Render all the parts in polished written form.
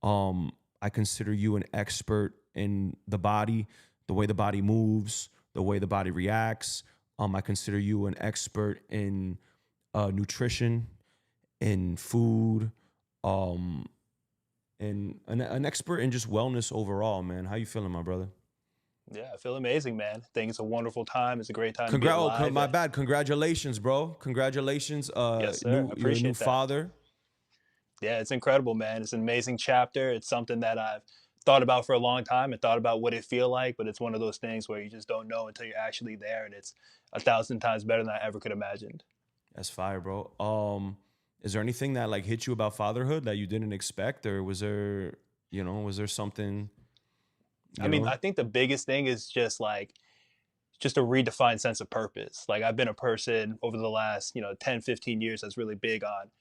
I consider you an expert in the body, the way the body moves, the way the body reacts. I consider you an expert in nutrition, in food, um, and an expert in just wellness overall, man. How you feeling, my brother? Yeah, I feel amazing, man. I think it's a wonderful time. It's a great time to be alive. My bad. Congratulations, bro. Congratulations. Yes, sir. I You're a new appreciate that. father. Yeah, it's incredible, man. It's an amazing chapter. It's something that I've thought about for a long time and thought about what it feel like, but it's one of those things where you just don't know until you're actually there, and it's a thousand times better than I ever could imagine. That's fire, bro. Is there anything that like hit you about fatherhood that you didn't expect, or was there, was there something, I you mean, know? I think the biggest thing is just a redefined sense of purpose. Like I've been a person over the last, 10, 15 years that's really big on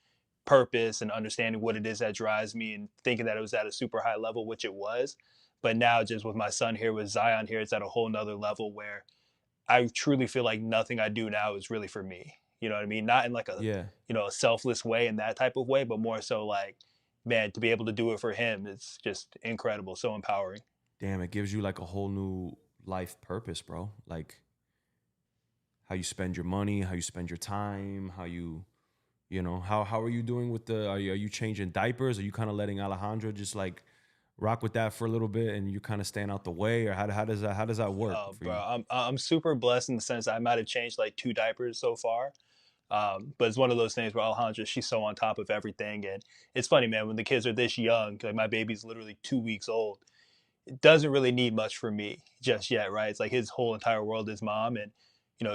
purpose and understanding what it is that drives me and thinking that it was at a super high level, which it was. But now just with my son here, with Zion here, it's at a whole nother level where I truly feel like nothing I do now is really for me. You know what I mean? Not in like Yeah. a selfless way in that type of way, but more so like, man, to be able to do it for him, it's just incredible. So empowering. Damn, it gives you like a whole new life purpose, bro. Like how you spend your money, how you spend your time, how are you doing with are you changing diapers? Are you kind of letting Alejandro just like rock with that for a little bit and you kind of staying out the way, or how does that work Oh, for bro, you? I'm super blessed in the sense that I might have changed like two diapers so far. But it's one of those things where Alejandra, she's so on top of everything. And it's funny, man, when the kids are this young, like my baby's literally 2 weeks old, it doesn't really need much from me just yet, right? It's like his whole entire world is mom. And,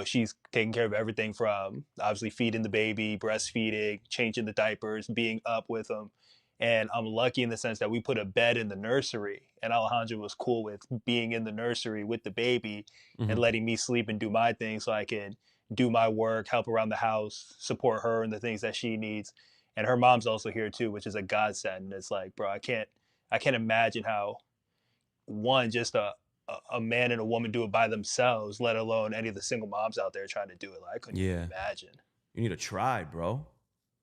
she's taking care of everything from obviously feeding the baby, breastfeeding, changing the diapers, being up with him. And I'm lucky in the sense that we put a bed in the nursery, and Alejandra was cool with being in the nursery with the baby and Hmm. letting me sleep and do my thing so I can do my work, help around the house, support her and the things that she needs. And her mom's also here too, which is a godsend. And it's like, bro, I can't imagine how one just a man and a woman do it by themselves, let alone any of the single moms out there trying to do it. Like I couldn't even Yeah. imagine. You need a tribe, bro.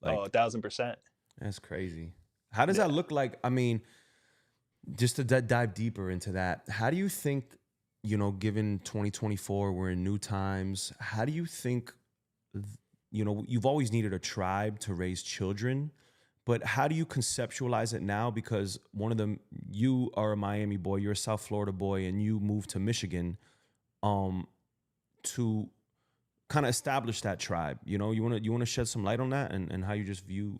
Oh, Like 1,000%. that's crazy. How does that Yeah. look like? I mean, just to dive deeper into that, how do you think, given 2024, we're in new times, how do you think, you've always needed a tribe to raise children, but how do you conceptualize it now? Because one of them, you are a Miami boy, you're a South Florida boy, and you moved to Michigan um, to kind of establish that tribe. You want to shed some light on that and how you just view,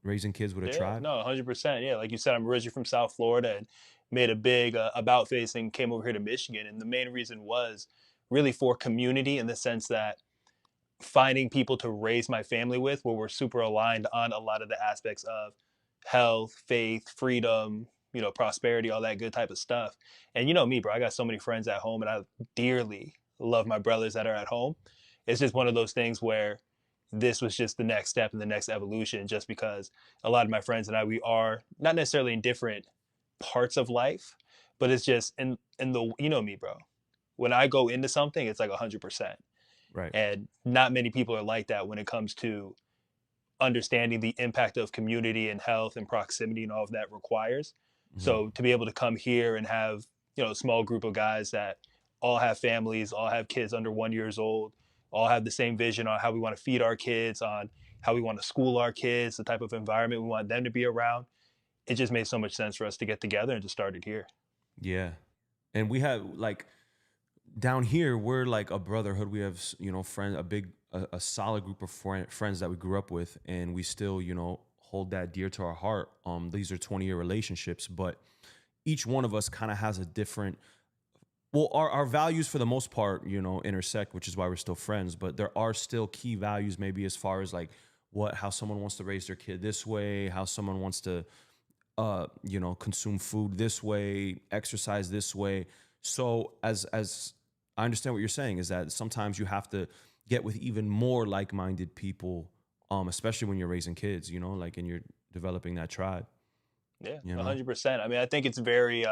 raising kids with a Yeah, tribe? no, 100%. Yeah, like you said, I'm originally from South Florida and made a big about face and came over here to Michigan. And the main reason was really for community in the sense that finding people to raise my family with where we're super aligned on a lot of the aspects of health, faith, freedom, prosperity, all that good type of stuff. And you know me, bro, I got so many friends at home and I dearly love my brothers that are at home. It's just one of those things where this was just the next step in the next evolution, just because a lot of my friends and I, we are not necessarily in different parts of life, but it's just in the, you know me, bro. When I go into something, it's like 100%. Right. And not many people are like that when it comes to understanding the impact of community and health and proximity and all of that requires. Hmm. So to be able to come here and have, a small group of guys that all have families, all have kids under 1 years old, all have the same vision on how we want to feed our kids, on how we want to school our kids, the type of environment we want them to be around. It just made so much sense for us to get together and to start it here. Yeah. And we have like down here, we're like a brotherhood. We have, friends, a solid group of friends that we grew up with, and we still, hold that dear to our heart. These are 20-year relationships, but each one of us kind of has a different, well, our values for the most part, intersect, which is why we're still friends, but there are still key values, maybe as far as like how someone wants to raise their kid this way, how someone wants to consume food this way, exercise this way. So as I understand what you're saying is that sometimes you have to get with even more like-minded people, especially when you're raising kids, like and you're developing that tribe, Yeah, you know? 100%. I mean, I think it's very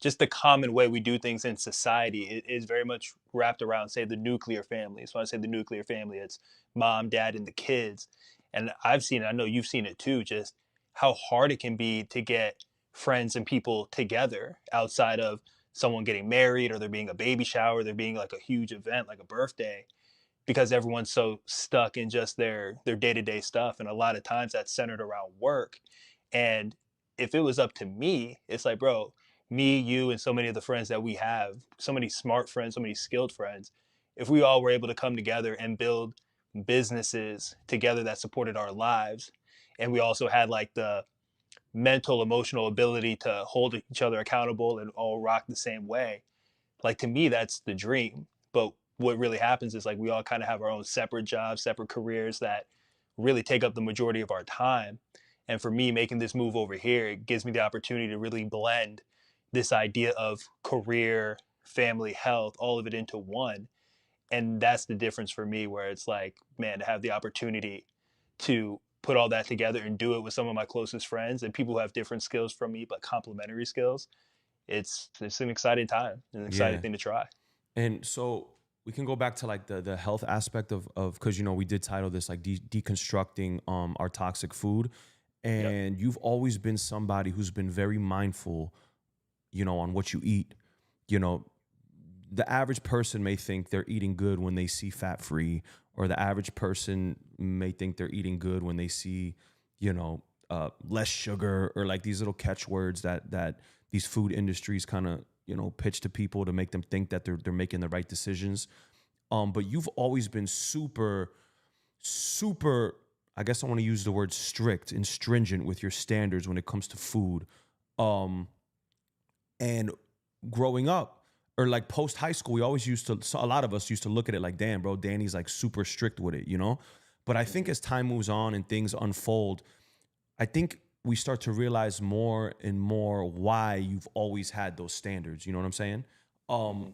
just the common way we do things in society is very much wrapped around, say, the nuclear family. So when I say the nuclear family, it's mom, dad, and the kids. And I've seen it, I know you've seen it too, just how hard it can be to get friends and people together outside of someone getting married or there being a baby shower, there being like a huge event like a birthday, because everyone's so stuck in just their day-to-day stuff, and a lot of times that's centered around work. And if it was up to me, it's like, bro, me, you, and so many of the friends that we have, so many smart friends, so many skilled friends, if we all were able to come together and build businesses together that supported our lives, and we also had like the mental emotional ability to hold each other accountable and all rock the same way, like to me that's the dream. But what really happens is like we all kind of have our own separate jobs, separate careers that really take up the majority of our time. And for me, making this move over here, it gives me the opportunity to really blend this idea of career, family, health, all of it into one. And that's the difference for me, where it's like, man, to have the opportunity to put all that together and do it with some of my closest friends and people who have different skills from me but complementary skills, it's an exciting time, an exciting Yeah. thing to try. And so we can go back to like the health aspect of because we did title this like deconstructing our toxic food, Yep. and you've always been somebody who's been very mindful, on what you eat. You know, the average person may think they're eating good when they see fat free, or the average person may think they're eating good when they see, less sugar, or like these little catchwords that these food industries kind of pitch to people to make them think that they're making the right decisions. But you've always been super, super. I guess I want to use the word strict and stringent with your standards when it comes to food. Um, and growing up, or like post high school, we always used to, so a lot of us used to look at it like, damn, bro, Danny's like super strict with it. But I think Mm-hmm. as time moves on and things unfold, I think we start to realize more and more why you've always had those standards. You know what I'm saying? Um, Mm-hmm.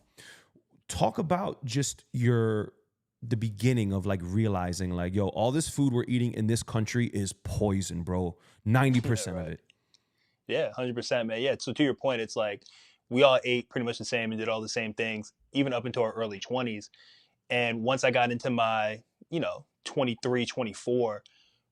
Talk about just the beginning of like realizing like, yo, all this food we're eating in this country is poison, bro. Yeah, 90% of right. it. Yeah, 100%, man. Yeah. So to your point, it's like we all ate pretty much the same and did all the same things, even up into our early 20s. And once I got into my, 23, 24,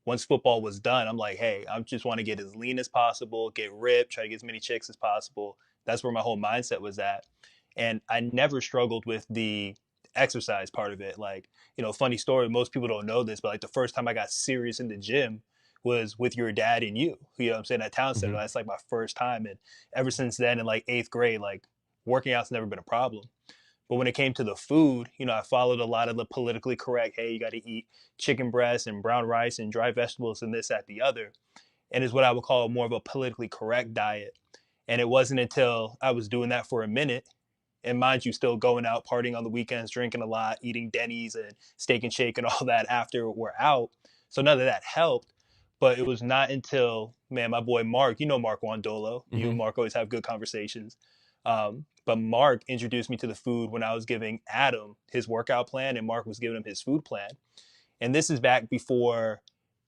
once football was done, I'm like, hey, I just want to get as lean as possible, get ripped, try to get as many chicks as possible. That's where my whole mindset was at. And I never struggled with the exercise part of it. Like, funny story, most people don't know this, but like the first time I got serious in the gym was with your dad and you know what I'm saying, at Town Center. Hmm. That's like my first time. And ever since then, in like eighth grade, like working out's never been a problem. But when it came to the food, I followed a lot of the politically correct, hey, you got to eat chicken breast and brown rice and dry vegetables and this, that, the other. And is what I would call more of a politically correct diet. And it wasn't until I was doing that for a minute, and mind you, still going out partying on the weekends, drinking a lot, eating Denny's and steak and shake and all that after we're out. So none of that helped. But it was not until, man, my boy Mark, Mark Wandolo, you and Hmm. Mark always have good conversations. But Mark introduced me to the food when I was giving Adam his workout plan, and Mark was giving him his food plan. And this is back before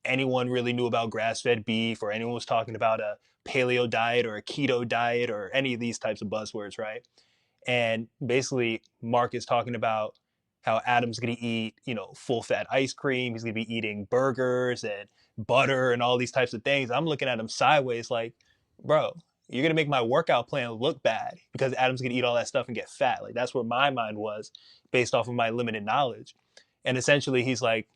anyone really knew about grass fed beef, or anyone was talking about a paleo diet or a keto diet or any of these types of buzzwords, right? And basically, Mark is talking about how Adam's going to eat, full fat ice cream. He's going to be eating burgers and butter and all these types of things. I'm looking at him sideways like, bro, you're going to make my workout plan look bad because Adam's going to eat all that stuff and get fat. Like, that's where my mind was based off of my limited knowledge. And essentially, he's like,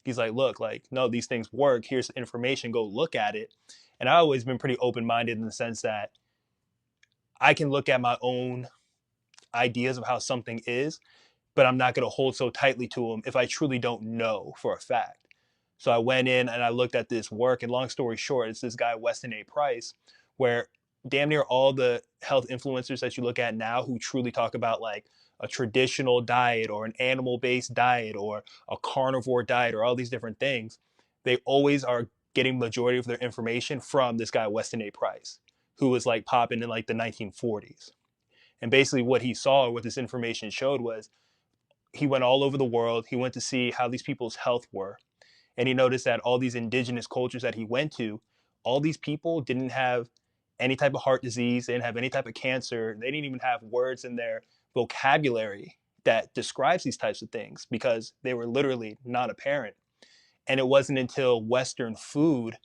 look, like, no, these things work. Here's information. Go look at it. And I've always been pretty open minded in the sense that I can look at my own ideas of how something is, but I'm not going to hold so tightly to them if I truly don't know for a fact. So I went in and I looked at this work, and long story short, it's this guy, Weston A. Price, where damn near all the health influencers that you look at now who truly talk about like a traditional diet or an animal based diet or a carnivore diet or all these different things, they always are getting majority of their information from this guy, Weston A. Price, who was like popping in like the 1940s. And basically, what he saw, or what this information showed, was he went all over the world. He went to see how these people's health were. And he noticed that all these indigenous cultures that he went to, all these people didn't have any type of heart disease. They didn't have any type of cancer. They didn't even have words in their vocabulary that describes these types of things because they were literally not apparent. And it wasn't until Western food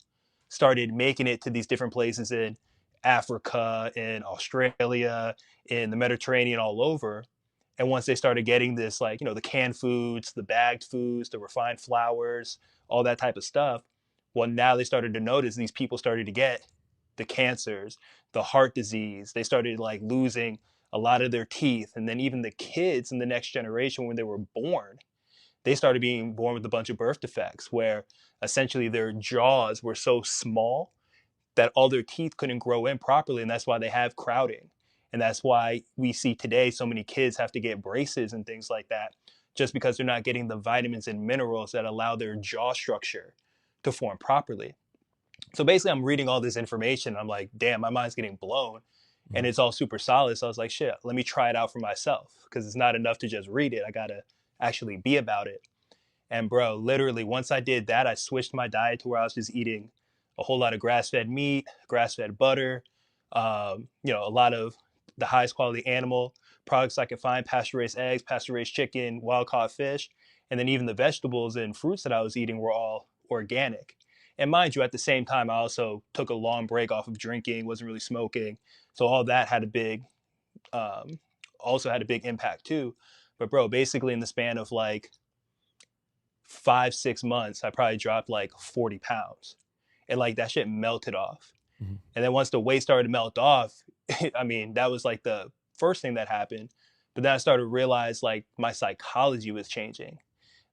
started making it to these different places in Africa, in Australia, in the Mediterranean, all over. And once they started getting this, like, the canned foods, the bagged foods, the refined flours, all that type of stuff, well, now they started to notice these people started to get the cancers, the heart disease. They started like losing a lot of their teeth. And then even the kids in the next generation, when they were born, they started being born with a bunch of birth defects where essentially their jaws were so small that all their teeth couldn't grow in properly. And that's why they have crowding. And that's why we see today so many kids have to get braces and things like that, just because they're not getting the vitamins and minerals that allow their jaw structure to form properly. So basically, I'm reading all this information. I'm like, damn, my mind's getting blown. And Mm. it's all super solid. So I was like, shit, let me try it out for myself, because it's not enough to just read it. I got to actually be about it. And bro, literally, once I did that, I switched my diet to where I was just eating a whole lot of grass-fed meat, grass-fed butter, a lot of the highest quality animal products I could find: pasture-raised eggs, pasture-raised chicken, wild-caught fish, and then even the vegetables and fruits that I was eating were all organic. And mind you, at the same time, I also took a long break off of drinking, wasn't really smoking, so all that had a um, big impact too. But bro, basically in the span of like 5 6 months, I probably dropped like 40 pounds, and like that shit melted off. Mhm. And then once the weight started to melt off, I mean, that was like the first thing that happened. But then I started to realize like my psychology was changing.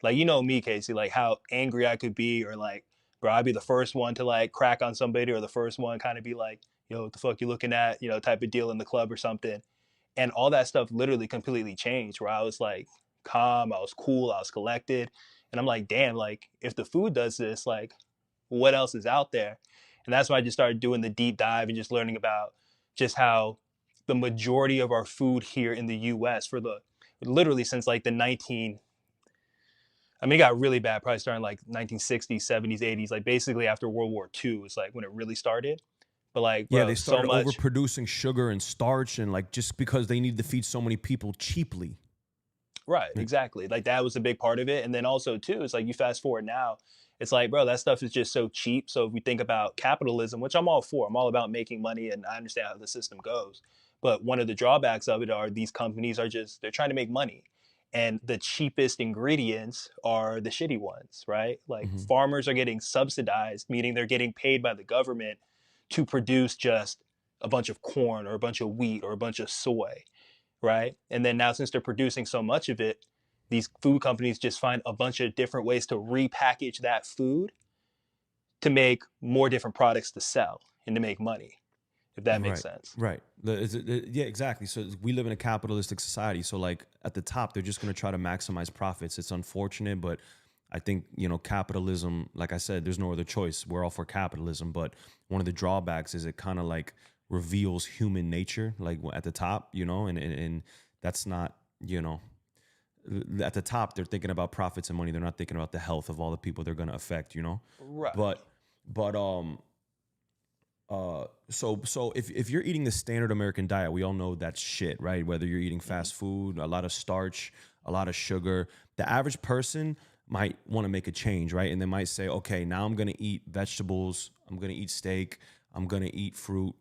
Like, me, Casey, like how angry I could be, or like, bro, I'd be the first one to like crack on somebody, or the first one kind of be like, yo, what the fuck you looking at, type of deal in the club or something. And all that stuff literally completely changed, where I was like calm, I was cool, I was collected. And I'm like, damn, like if the food does this, like what else is out there? And that's why I just started doing the deep dive and just learning about just how the majority of our food here in the US, for the literally since like the 19, I mean, it got really bad probably starting like 1960s, 70s, 80s, like basically after World War II is like when it really started. But like, Yeah, bro, they so started much. overproducing sugar and starch, and like just because they need to feed so many people cheaply. Right, Right. exactly. Like that was a big part of it. And then also too, it's like you fast forward now, it's like, bro, that stuff is just so cheap. So if we think about capitalism, which I'm all for, I'm all about making money and I understand how the system goes. But one of the drawbacks of it are these companies are just they're trying to make money. And the cheapest ingredients are the shitty ones, right? Like Mhm. farmers are getting subsidized, meaning they're getting paid by the government to produce just a bunch of corn or a bunch of wheat or a bunch of soy, right? And then now, since they're producing so much of it, these food companies just find a bunch of different ways to repackage that food to make more different products to sell and to make money, if that makes Right, sense. right. Yeah, exactly. So we live in a capitalistic society. So like at the top, they're just going to try to maximize profits. It's unfortunate, but I think capitalism. Like I said, there's no other choice. We're all for capitalism, but one of the drawbacks is it kind of like reveals human nature, like at the top, and that's not at the top. They're thinking about profits and money. They're not thinking about the health of all the people they're going to affect. Right. But if you're eating the standard American diet, we all know that's shit, right? Whether you're eating Mhm. fast food, a lot of starch, a lot of sugar, the average person might want to make a change, right? And they might say, okay, now I'm gonna eat vegetables, I'm gonna eat steak, I'm gonna eat fruit.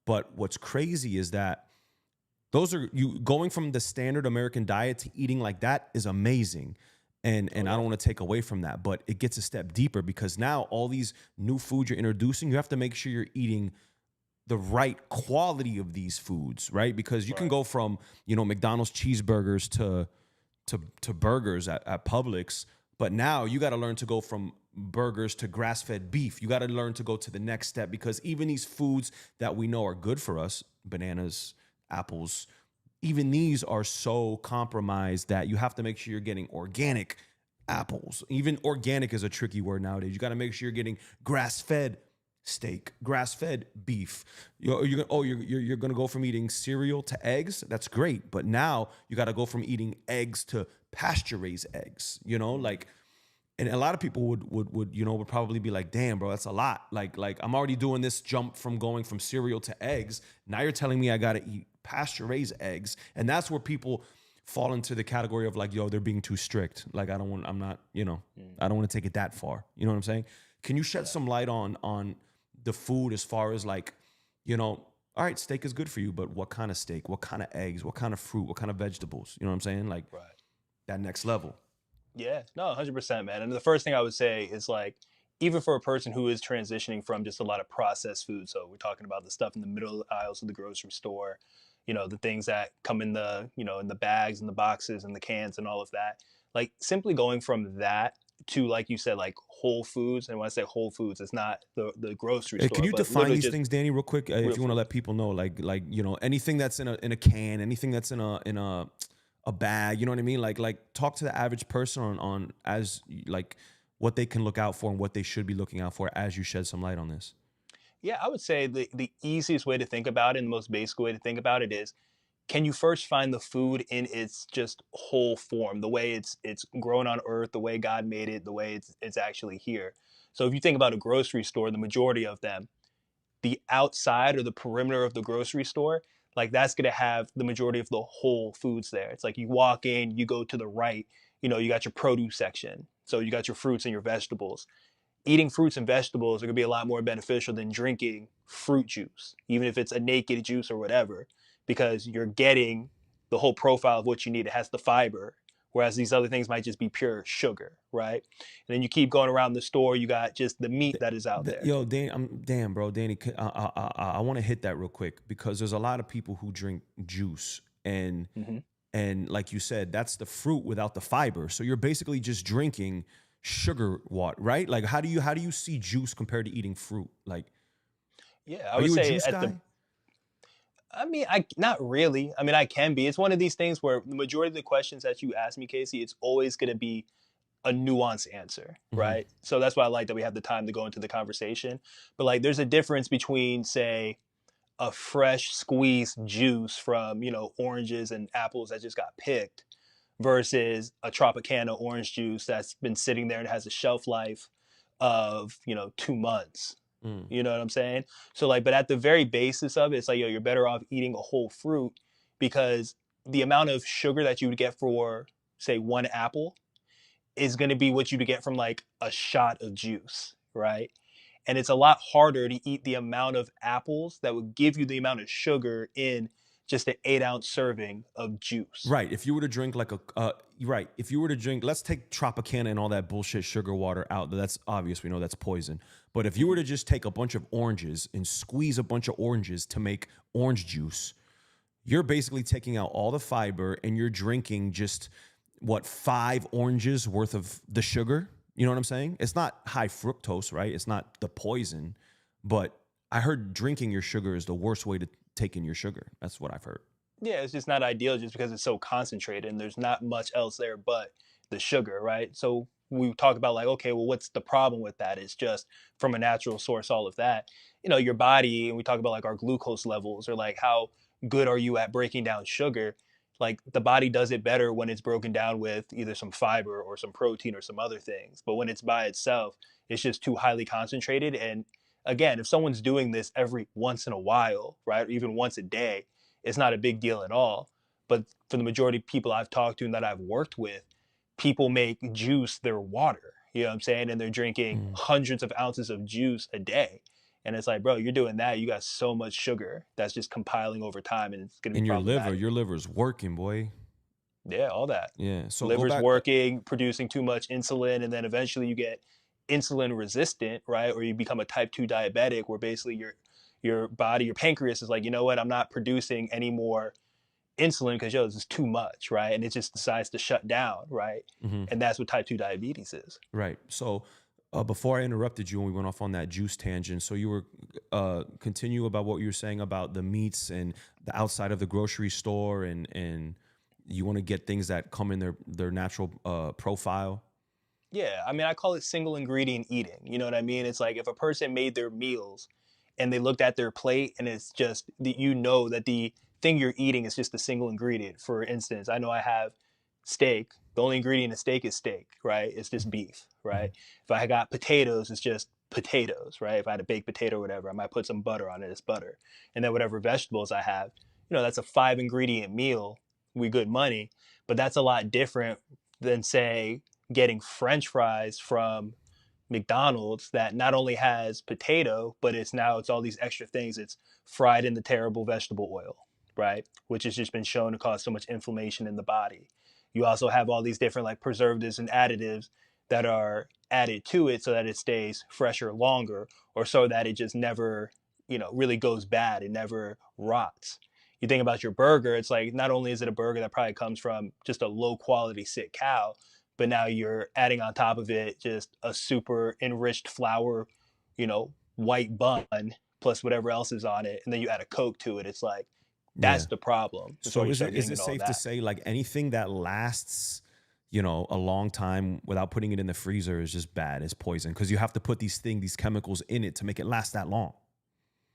But what's crazy is that those are you going from the standard American diet to eating like that is amazing. And Oh I yeah. don't want to take away from that, but it gets a step deeper because now all these new foods you're introducing, you have to make sure you're eating the right quality of these foods, right? Because you can Right. go from, McDonald's cheeseburgers to burgers at Publix, but now you got to learn to go from burgers to grass-fed beef. You got to learn to go to the next step because even these foods that we know are good for us, bananas, apples, even these are so compromised that you have to make sure you're getting organic apples. Even organic is a tricky word nowadays. You got to make sure you're getting grass-fed steak, grass-fed beef. You're gonna go from eating cereal to eggs. That's great, but now you got to go from eating eggs to pasture-raised eggs. Mhm. Like, and a lot of people would probably be like, damn, bro, that's a lot. Like I'm already doing this jump from going from cereal to eggs. Now you're telling me I got to eat pasture raised eggs, and that's where people fall into the category of like, yo, they're being too strict. Like I don't want, I'm not, Mhm. I don't want to take it that far. You know what I'm saying? Can you shed Yeah. some light on the food as far as like, you know, all right, steak is good for you, but what kind of steak? What kind of eggs? What kind of fruit? What kind of vegetables? You know what I'm saying? Like Right. that next level. Yeah, no, 100%, man. And the first thing I would say is like, even for a person who is transitioning from just a lot of processed food, so we're talking about the stuff in the middle aisles of the grocery store, the things that come in in the bags and the boxes and the cans and all of that. Like simply going from that to, like you said, like whole foods. And when I say whole foods, it's not the grocery Can store, you but define literally these just things, Danny, real quick? If real you want to food. let people know, like anything that's in a can, anything that's in a bag. You know what I mean? Like talk to the average person on as like what they can look out for and what they should be looking out for as you shed some light on this. Yeah, I would say the easiest way to think about it and the most basic way to think about it is, can you first find the food in its just whole form, the way it's grown on earth, the way God made it, the way it's actually here. So if you think about a grocery store, the majority of them, the outside or the perimeter of the grocery store, like that's going to have the majority of the whole foods there. It's like you walk in, you go to the right, you got your produce section. So you got your fruits and your vegetables. Eating fruits and vegetables are going to be a lot more beneficial than drinking fruit juice, even if it's a naked juice or whatever, because you're getting the whole profile of what you need. It has the fiber, whereas these other things might just be pure sugar, right? And then you keep going around the store, you got just the meat that is out there. Yo, Danny, damn, bro, Danny. I want to hit that real quick because there's a lot of people who drink juice Mm-hmm. and like you said, that's the fruit without the fiber. So you're basically just drinking sugar water, right? Like how do you see juice compared to eating fruit? Like, Yeah, I are would you a say juice guy? I mean, I not really. I mean, I can be. It's one of these things where the majority of the questions that you ask me, Casey, it's always going to be a nuanced answer, Hmm. right? So that's why I like that we have the time to go into the conversation. But like, there's a difference between, say, a fresh squeezed juice from oranges and apples that just got picked versus a Tropicana orange juice that's been sitting there and has a shelf life of 2 months. Mm. You know what I'm saying? So like, but at the very basis of it, it's like, yo, you're better off eating a whole fruit, because the amount of sugar that you would get for, say, one apple is going to be what you would get from like a shot of juice, right? And it's a lot harder to eat the amount of apples that would give you the amount of sugar in just an 8-ounce serving of juice. Right. If you were to drink like right. If you were to drink, let's take Tropicana and all that bullshit sugar water out. That's obvious. We know that's poison. But if you were Mm-hmm. to just take a bunch of oranges and squeeze a bunch of oranges to make orange juice, you're basically taking out all the fiber and you're drinking just what 5 oranges worth of the sugar. You know what I'm saying? It's not high fructose, right? It's not the poison, but I heard drinking your sugar is the worst way to take in your sugar. That's what I've heard. Yeah, it's just not ideal just because it's so concentrated and there's not much else there but the sugar, right? So we talk about like, okay, well, what's the problem with that? It's just from a natural source, all of that. Your body, and we talk about like our glucose levels, or like how good are you at breaking down sugar? Like the body does it better when it's broken down with either some fiber or some protein or some other things. But when it's by itself, it's just too highly concentrated. And again, if someone's doing this every once in a while, right, or even once a day, it's not a big deal at all. But for the majority of people I've talked to and that I've worked with, people make juice their water. You know what I'm saying? And they're drinking Mm. hundreds of ounces of juice a day. And it's like, bro, you're doing that. You got so much sugar that's just compiling over time, and it's going to be And problematic. your liver's working, boy. Yeah, all that. Yeah. So go Liver's back. working, producing too much insulin, and then eventually you get insulin resistant, right? Or you become a type 2 diabetic, where basically your body, your pancreas is like, you know what, I'm not producing any more insulin because, yo, this is too much, right? And it just decides to shut down, right? Mhm. And that's what type 2 diabetes is. Right. So before I interrupted you and we went off on that juice tangent, so you were continue about what you were saying about the meats and the outside of the grocery store, and you want to get things that come in their natural profile. Yeah, I mean, I call it single ingredient eating. You know what I mean? It's like if a person made their meals and they looked at their plate and it's just that the thing you're eating is just a single ingredient. For instance, I know I have steak. The only ingredient in steak is steak, right? It's just beef, right? Mhm. If I got potatoes, it's just potatoes, right? If I had a baked potato or whatever, I might put some butter on it. It's butter. And then whatever vegetables I have, that's a 5 ingredient meal. We good money, but that's a lot different than, say, getting French fries from McDonald's that not only has potato, but it's all these extra things. It's fried in the terrible vegetable oil, right? Which has just been shown to cause so much inflammation in the body. You also have all these different like preservatives and additives that are added to it so that it stays fresher longer, or so that it just never, really goes bad. It never rots. You think about your burger, it's like not only is it a burger that probably comes from just a low quality sick cow, but now you're adding on top of it just a super enriched flour, white bun plus whatever else is on it, and then you add a Coke to it. It's like Yeah. that's the problem. That's why So you is start it getting is it into all safe to that. say like anything that lasts, a long time without putting it in the freezer is just bad, is poison because you have to put these chemicals in it to make it last that long.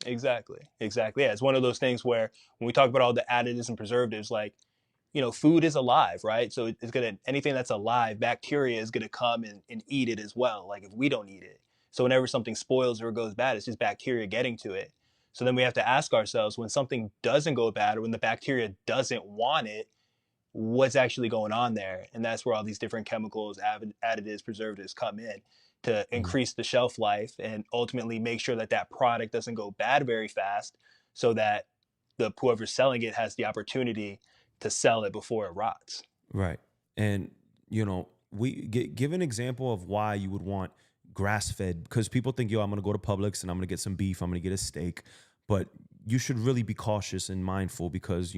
Exactly. Exactly. Yeah, it's one of those things where when we talk about all the additives and preservatives, like, food is alive, right? So it's gonna anything that's alive, bacteria is gonna come and eat it as well. Like if we don't eat it. So whenever something spoils or goes bad, it's just bacteria getting to it. So then we have to ask ourselves, when something doesn't go bad or when the bacteria doesn't want it, what's actually going on there? And that's where all these different chemicals, additives, preservatives come in to Mhm. increase the shelf life and ultimately make sure that that product doesn't go bad very fast, so that the whoever's selling it has the opportunity to sell it before it rots. Right. And give an example of why you would want grass fed, because people think, yo, I'm gonna go to Publix and I'm gonna get some beef, I'm gonna get a steak. But you should really be cautious and mindful because,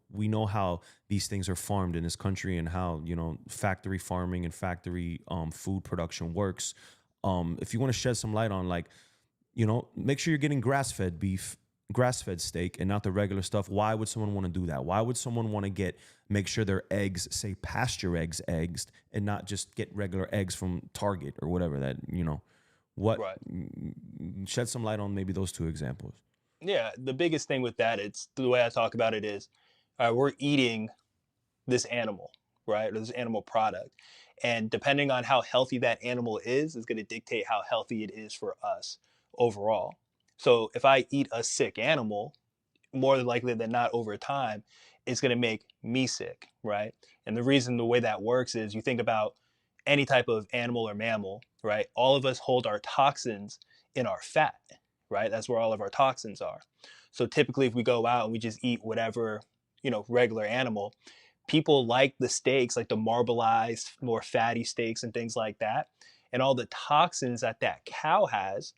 we know how these things are farmed in this country and how, factory farming and factory food production works. If you want to shed some light on like, make sure you're getting grass fed beef, grass fed steak, and not the regular stuff. Why would someone want to do that? Why would someone want to make sure their eggs say pasture eggs, and not just get regular eggs from Target or whatever what, Right. shed some light on maybe those two examples. Yeah. The biggest thing with that, it's the way I talk about it is, we're eating this animal, right? Or this animal product. And depending on how healthy that animal is going to dictate how healthy it is for us overall. So if I eat a sick animal, more likely than not over time, it's going to make me sick, right? And the reason the way that works is you think about any type of animal or mammal, right? All of us hold our toxins in our fat, right? That's where all of our toxins are. So typically, if we go out and we just eat whatever, regular animal, people like the steaks, like the marbleized, more fatty steaks and things like that. And all the toxins that that cow has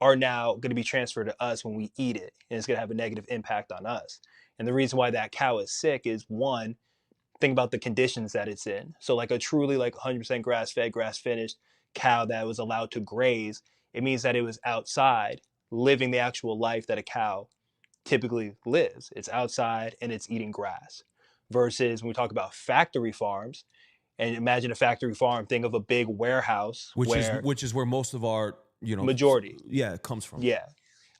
are now going to be transferred to us when we eat it, and it's going to have a negative impact on us. And the reason why that cow is sick is, one, think about the conditions that it's in. So like a truly like 100% grass fed, grass finished cow that was allowed to graze, it means that it was outside living the actual life that a cow typically lives. It's outside and it's eating grass. Versus when we talk about factory farms, and imagine a factory farm, think of a big warehouse where Which is where most of our, majority, yeah, it comes from. yeah,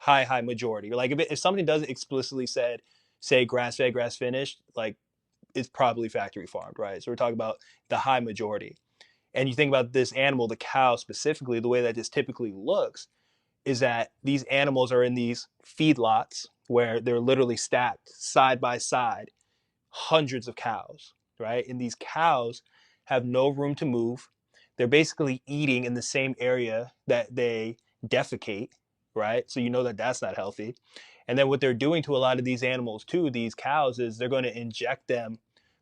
high majority. Like if something doesn't explicitly say grass fed, grass finished, like it's probably factory farmed, right? So we're talking about the high majority. And you think about this animal, the cow specifically, the way that this typically looks is that these animals are in these feedlots where they're literally stacked side by side, hundreds of cows, right? And these cows have no room to move. They're basically eating in the same area that they defecate, right? So you know that that's not healthy. And then what they're doing to a lot of these animals too, these cows, is they're going to inject them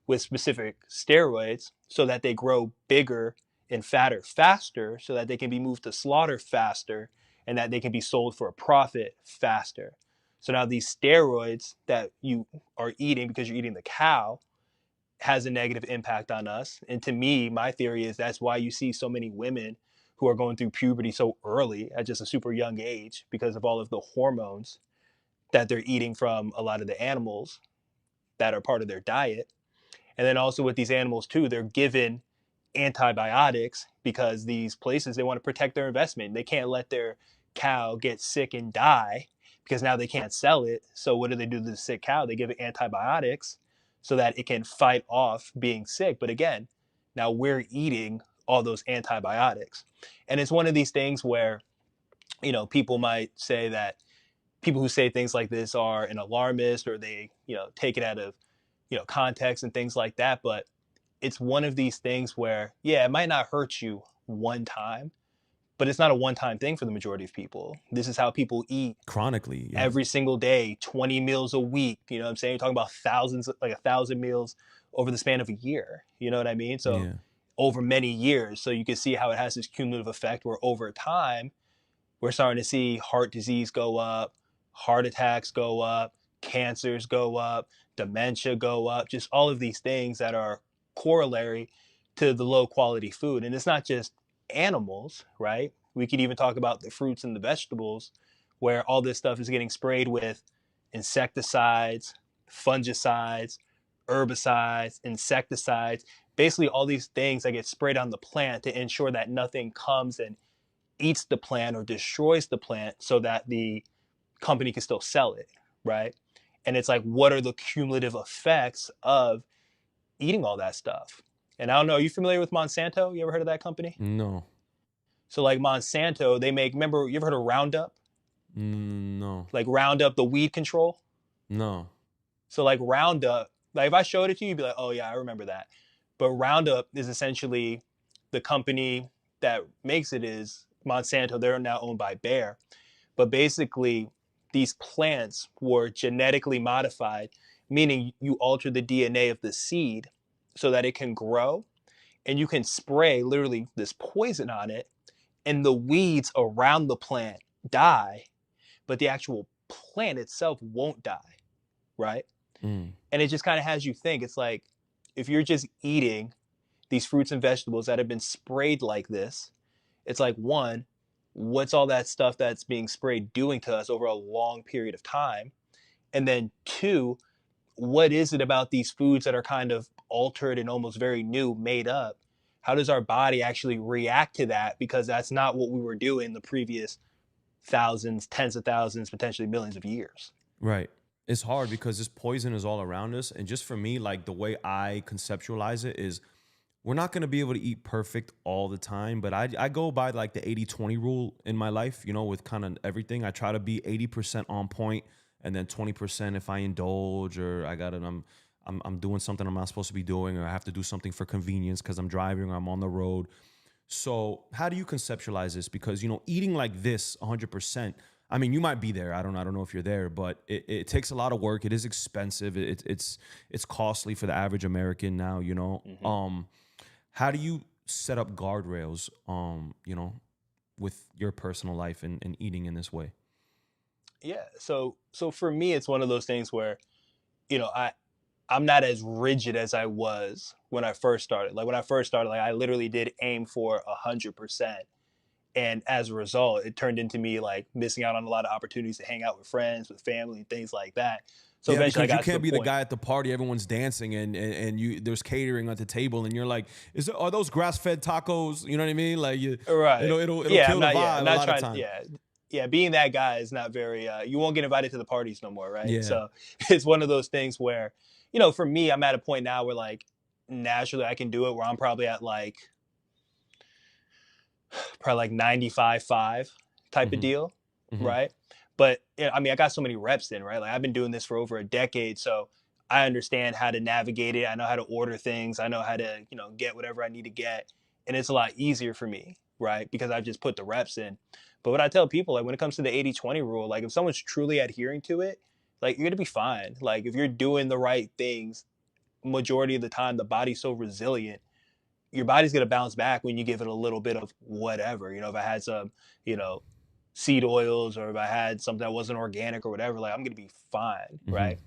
with specific steroids so that they grow bigger and fatter faster, so that they can be moved to slaughter faster and that they can be sold for a profit faster. So now these steroids that you are eating because you're eating the cow has a negative impact on us. And to me, my theory is that's why you see so many women who are going through puberty so early at just a super young age, because of all of the hormones that they're eating from a lot of the animals that are part of their diet. And then also with these animals too, they're given antibiotics because these places, they want to protect their investment. They can't let their cow get sick and die because now they can't sell it. So what do they do to the sick cow? They give it antibiotics so that it can fight off being sick. But again, now we're eating all those antibiotics. And it's one of these things where, people might say that people who say things like this are an alarmist, or they, take it out of, context and things like that. But it's one of these things where, yeah, it might not hurt you one time, but it's not a one-time thing for the majority of people. This is how people eat Chronically, yeah. every single day, 20 meals a week. You know what I'm saying? You're talking about thousands, like 1,000 meals over the span of a year. You know what I mean? So Yeah. over many years. So you can see how it has this cumulative effect where over time, we're starting to see heart disease go up, heart attacks go up, cancers go up, dementia go up, just all of these things that are corollary to the low quality food. And it's not just animals, right? We could even talk about the fruits and the vegetables where all this stuff is getting sprayed with insecticides, fungicides, herbicides, insecticides, basically all these things that get sprayed on the plant to ensure that nothing comes and eats the plant or destroys the plant so that the company can still sell it, right? And it's like, what are the cumulative effects of eating all that stuff? And I don't know, are you familiar with Monsanto? You ever heard of that company? No. So like Monsanto, they make, remember, you ever heard of Roundup? No. Like Roundup, the weed control? No. So like Roundup, like if I showed it to you, you'd be like, oh yeah, I remember that. But Roundup is essentially the company that makes it is Monsanto. They're now owned by Bayer. But basically, these plants were genetically modified, meaning you alter the DNA of the seed so that it can grow and you can spray literally this poison on it and the weeds around the plant die, but the actual plant itself won't die, right? Mm. And it just kind of has you think it's like if you're just eating these fruits and vegetables that have been sprayed like this, it's like one, what's all that stuff that's being sprayed doing to us over a long period of time? And then two, what is it about these foods that are kind of altered and almost very new, made up? How does our body actually react to that? Because that's not what we were doing the previous thousands, tens of thousands, potentially millions of years. Right. It's hard because this poison is all around us. And just for me, like the way I conceptualize it is we're not going to be able to eat perfect all the time, but I go by like the 80-20 rule in my life, you know, with kind of everything. I try to be 80% on point and then 20% if I indulge or I got it, I'm doing something I'm not supposed to be doing or I have to do something for convenience because I'm driving or I'm on the road. So how do you conceptualize this? Because, you know, eating like this 100%, I mean, you might be there. I don't know if you're there, but it takes a lot of work. It is expensive. It's costly for the average American now, you know. Mm-hmm. How do you set up guardrails, you know, with your personal life and eating in this way? Yeah. So for me, it's one of those things where, you know, I'm not as rigid as I was when I first started. Like when I first started, like I literally did aim for 100%. And as a result, it turned into me like missing out on a lot of opportunities to hang out with friends, with family, and things like that. So Yeah, eventually I because you got to the can't be the point. guy at the party, everyone's dancing and you there's catering at the table and you're like, are those grass-fed tacos? You know what I mean? Like Right. it'll Yeah, I'm kill the not, yeah, I'm vibe a not lot of trying, time. yeah. Yeah, being that guy is not very, you won't get invited to the parties no more, right? Yeah. So it's one of those things where, you know, for me, I'm at a point now where like naturally I can do it where I'm probably at like, probably like 95.5 type of Hmm. deal, Hmm. right? But yeah, I mean, I got so many reps in, right? Like I've been doing this for over a decade, so I understand how to navigate it. I know how to order things. I know how to, you know, get whatever I need to get, and it's a lot easier for me, right? Because I've just put the reps in. But what I tell people, like when it comes to the 80-20 rule, like if someone's truly adhering to it, like you're gonna be fine. Like if you're doing the right things, majority of the time, the body's so resilient your body's going to bounce back when you give it a little bit of whatever. You know, if I had some, you know, seed oils or if I had something that wasn't organic or whatever, like I'm going to be fine, Hmm. right?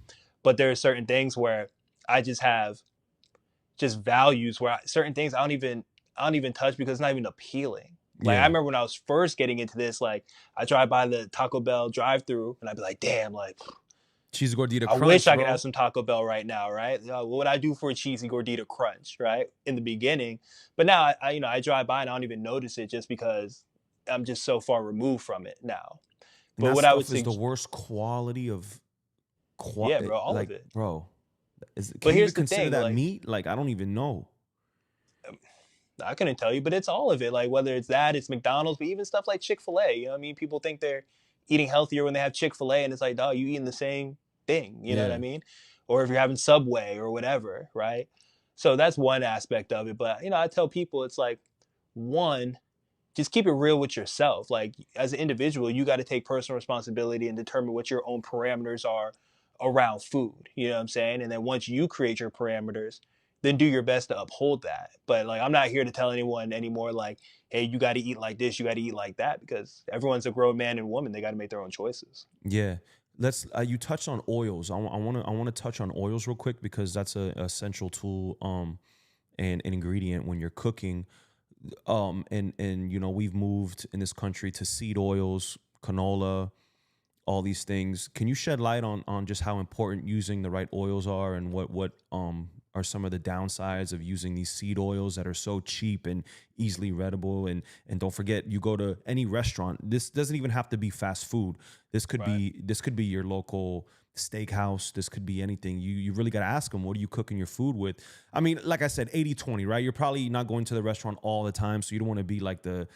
But there are certain things where I just have just values where certain things I don't even touch because it's not even appealing. Like I Yeah. remember when I was first getting into this, like I drive by the Taco Bell drive-through and I'd be like, damn, like Cheese gordita I wish crunch, I could have bro. some Taco Bell right now, right? What would I do for a cheesy gordita crunch, right? In the beginning, but now you know, I drive by and I don't even notice it just because I'm just so far removed from it now. And But that what I would stuff is the suggest, worst quality of yeah, bro, all like, of it. bro. But Can you even here's the consider thing, that like meat? Like, I don't even know. I couldn't tell you, but it's all of it. Like whether it's that, it's McDonald's, but even stuff like Chick-fil-A. You know what I mean? People think they're eating healthier when they have Chick-fil-A, and it's like, dog, you eating the same thing. You know what I Yeah. mean? Or if you're having Subway or whatever, right? So that's one aspect of it. But you know, I tell people it's like one, just keep it real with yourself. Like as an individual, you got to take personal responsibility and determine what your own parameters are around food. You know what I'm saying? And then once you create your parameters, then do your best to uphold that. But like I'm not here to tell anyone anymore like, hey, you got to eat like this, you got to eat like that, because everyone's a grown man and woman. They got to make their own choices. Yeah. Let's you touched on oils. I want to touch on oils real quick because that's a essential tool and an ingredient when you're cooking. And you know, we've moved in this country to seed oils, canola, all these things. Can you shed light on just how important using the right oils are, and what are some of the downsides of using these seed oils that are so cheap and easily readable? And don't forget, you go to any restaurant. This doesn't even have to be fast food. Right. This could be your local steakhouse. This could be anything. You really got to ask them, what are you cooking your food with? I mean, like I said, 80-20, right? You're probably not going to the restaurant all the time, so you don't want to be like the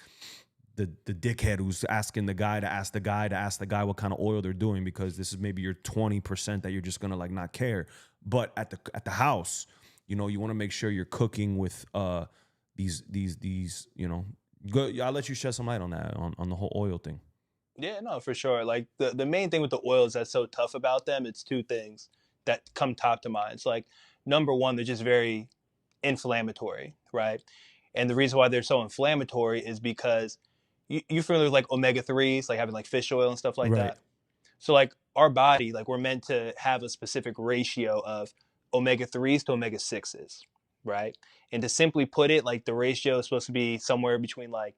dickhead who's asking the guy to ask the guy to ask the guy what kind of oil they're doing, because this is maybe your 20% that you're just gonna like not care. But at the house, you know, you want to make sure you're cooking with these you know. I'll let you shed some light on that, on the whole oil thing. Yeah, no, for sure. Like the main thing with the oils that's so tough about them, it's two things that come top to mind. It's like number one, they're just very inflammatory, right? And the reason why they're so inflammatory is because you familiar with like omega threes, like having like fish oil and stuff like Right. that. So like our body, like we're meant to have a specific ratio of omega threes to omega sixes, right? And to simply put it, like the ratio is supposed to be somewhere between like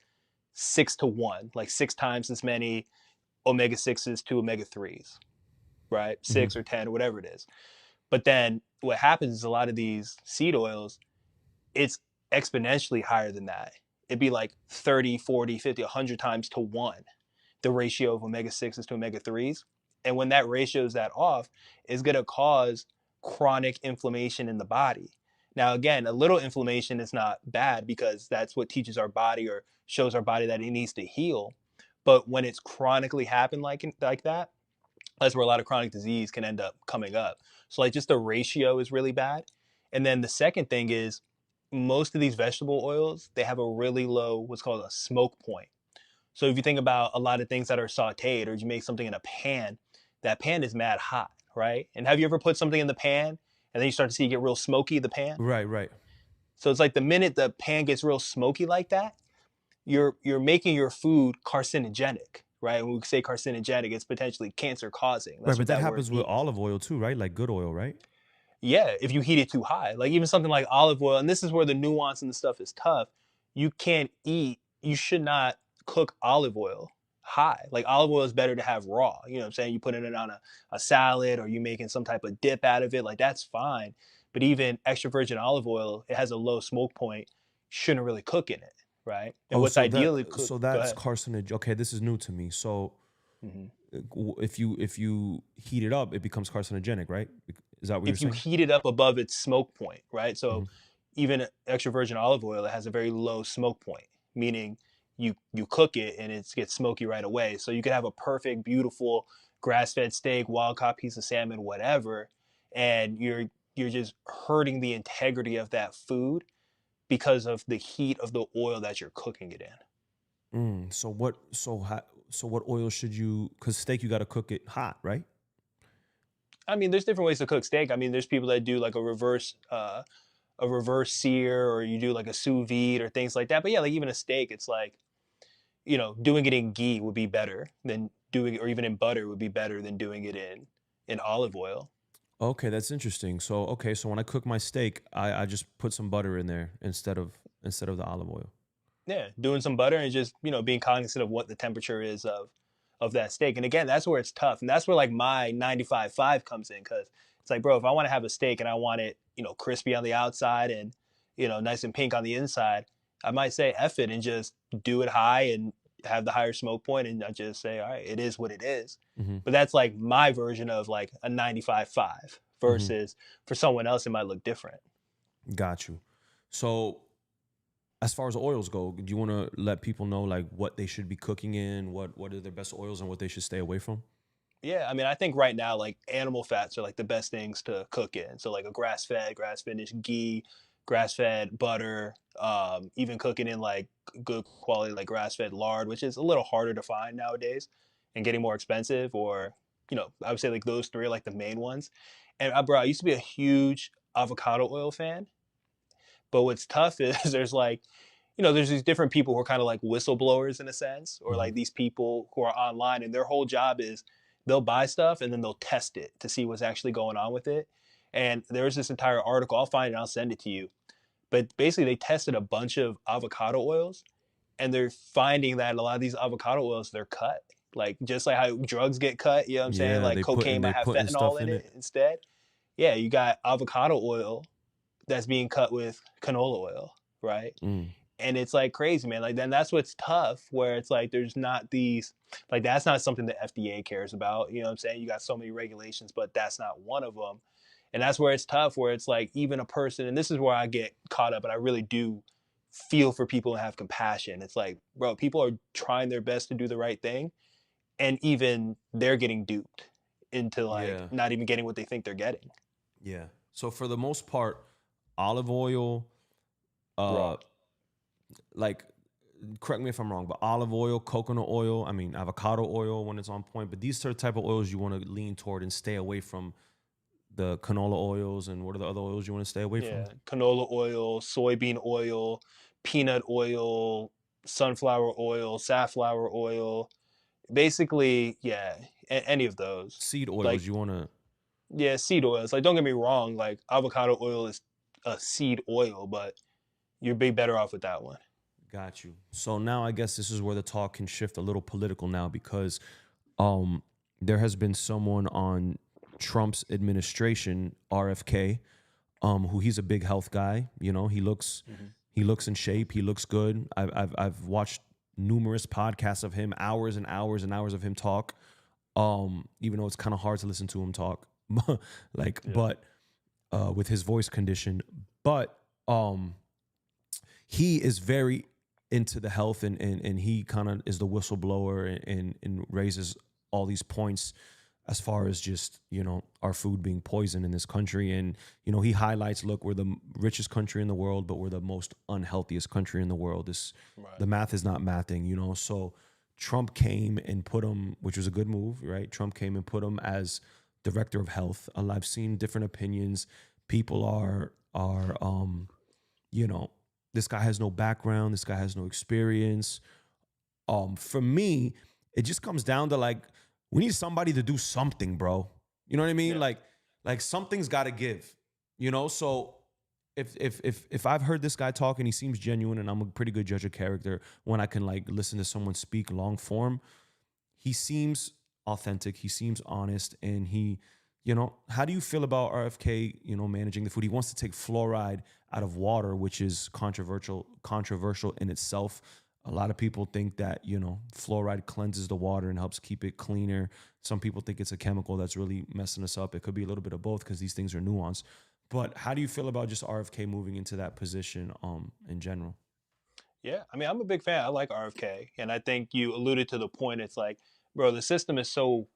6 to 1, like 6 times as many omega sixes to omega threes, right? Hmm. 6 or 10 or whatever it is. But then what happens is a lot of these seed oils, it's exponentially higher than that. It'd be like 30, 40, 50, 100 times to 1, the ratio of omega 6s to omega 3s. And when that ratio is that off, it's going to cause chronic inflammation in the body. Now, again, a little inflammation is not bad because that's what teaches our body or shows our body that it needs to heal. But when it's chronically happened like that, that's where a lot of chronic disease can end up coming up. So like just the ratio is really bad. And then the second thing is most of these vegetable oils, they have a really low what's called a smoke point. So if you think about a lot of things that are sauteed or you make something in a pan, that pan is mad hot, right? And have you ever put something in the pan and then you start to see it get real smoky, the pan? Right. Right. So it's like the minute the pan gets real smoky like that, you're making your food carcinogenic, right? When we say carcinogenic, it's potentially cancer causing. Right. That's But what that that word happens with means. olive oil too, right? Like good oil, right? Yeah, if you heat it too high, like even something like olive oil, and this is where the nuance and the stuff is tough. You should not cook olive oil high. Like olive oil is better to have raw. You know what I'm saying? You put it on a salad or you making some type of dip out of it, like that's fine. But even extra virgin olive oil, it has a low smoke point. Shouldn't really cook in it, right? And Oh, what's ideally cook? so Go that's ahead. carcinogen. Okay, this is new to me. So Mhm. if you heat it up, it becomes carcinogenic, right? Is that what you're If you saying? heat it up above its smoke point, right? So Hmm. even extra virgin olive oil, it has a very low smoke point, meaning you cook it and it gets smoky right away. So you could have a perfect, beautiful grass-fed steak, wild caught piece of salmon, whatever, and you're just hurting the integrity of that food because of the heat of the oil that you're cooking it in. So what oil should you? Because steak, you got to cook it hot, right? I mean, there's different ways to cook steak. I mean, there's people that do like a reverse sear, or you do like a sous vide or things like that. But yeah, like even a steak, it's like doing it in ghee would be better than doing, or even in butter would be better than doing it in olive oil. Okay, that's interesting. So okay, so when I cook my steak, I just put some butter in there instead of the olive oil. Yeah, doing some butter and just being cognizant of what the temperature is of that steak. And again, that's where it's tough, and that's where like my 95.5 comes in, because it's like, bro, if I want to have a steak and I want it crispy on the outside and nice and pink on the inside, I might say F it and just do it high and have the higher smoke point, and I just say, all right, it is what it is. Hmm. But that's like my version of like a 95.5 Hmm. versus for someone else it might look different. Got you. So as far as oils go, do you want to let people know like what they should be cooking in, what are their best oils, and what they should stay away from? Yeah, I mean, I think right now, like animal fats are like the best things to cook in. So like a grass fed, grass finished ghee, grass-fed butter, even cooking in like good quality like grass-fed lard, which is a little harder to find nowadays and getting more expensive. Or I would say like those three are like the main ones. And bro, I used to be a huge avocado oil fan, but what's tough is there's like there's these different people who are kind of like whistleblowers in a sense, or Mhm. like these people who are online and their whole job is they'll buy stuff and then they'll test it to see what's actually going on with it. And there's this entire article, I'll find it and I'll send it to you. But basically, they tested a bunch of avocado oils and they're finding that a lot of these avocado oils, they're cut. Like just like how drugs get cut, you know what I'm saying? Yeah, Like cocaine they're might have putting fentanyl stuff in in it. it instead. Yeah, you got avocado oil that's being cut with canola oil, right? Mm. And it's like crazy, man. Like then that's what's tough, where it's like there's not these like that's not something the FDA cares about. You know what I'm saying? You got so many regulations, but that's not one of them. And that's where it's tough, where it's like even a person, and this is where I get caught up, and I really do feel for people and have compassion. It's like, bro, people are trying their best to do the right thing, and even they're getting duped into like Yeah. not even getting what they think they're getting. Yeah. So for the most part, olive oil, Wrong. uh, like, correct me if I'm wrong, but olive oil, coconut oil, I mean avocado oil when it's on point. But these are the type of oils you want to lean toward and stay away from the canola oils. And what are the other oils you want to stay away from? Yeah, canola oil, soybean oil, peanut oil, sunflower oil, safflower oil. Basically, yeah, any of those. Seed Like, oils you want to. yeah, seed oils. Like, don't get me wrong. Like, avocado oil is a seed oil, but you'd be better off with that one. Got you. So now I guess this is where the talk can shift a little political now, because um there has been someone on Trump's administration, RFK, who he's a big health guy. Mm-hmm. He looks in shape. He looks good. I've watched numerous podcasts of him, hours and hours and hours of him talk. Even though it's kind of hard to listen to him talk, like, Yeah. but with his voice condition, but he is very into the health, and he kind of is the whistleblower, and raises all these points as far as just our food being poisoned in this country. And he highlights, look, we're the richest country in the world, but we're the most unhealthiest country in the world. Right. The math is not mathing. So Trump came and put him, which was a good move, right? Trump came and put him as director of health. I've seen different opinions. People are you know this guy has no background, this guy has no experience. For me, it just comes down to, like, we need somebody to do something, bro. You know what I mean? Yeah. Like something's got to give. So if I've heard this guy talk and he seems genuine, and I'm a pretty good judge of character when I can like listen to someone speak long form, he seems authentic, he seems honest, and how do you feel about RFK, managing the food? He wants to take fluoride out of water, which is controversial in itself. A lot of people think that, fluoride cleanses the water and helps keep it cleaner. Some people think it's a chemical that's really messing us up. It could be a little bit of both, because these things are nuanced. But how do you feel about just RFK moving into that position in general? Yeah. I mean, I'm a big fan. I like RFK. And I think you alluded to the point. It's like, bro, the system is so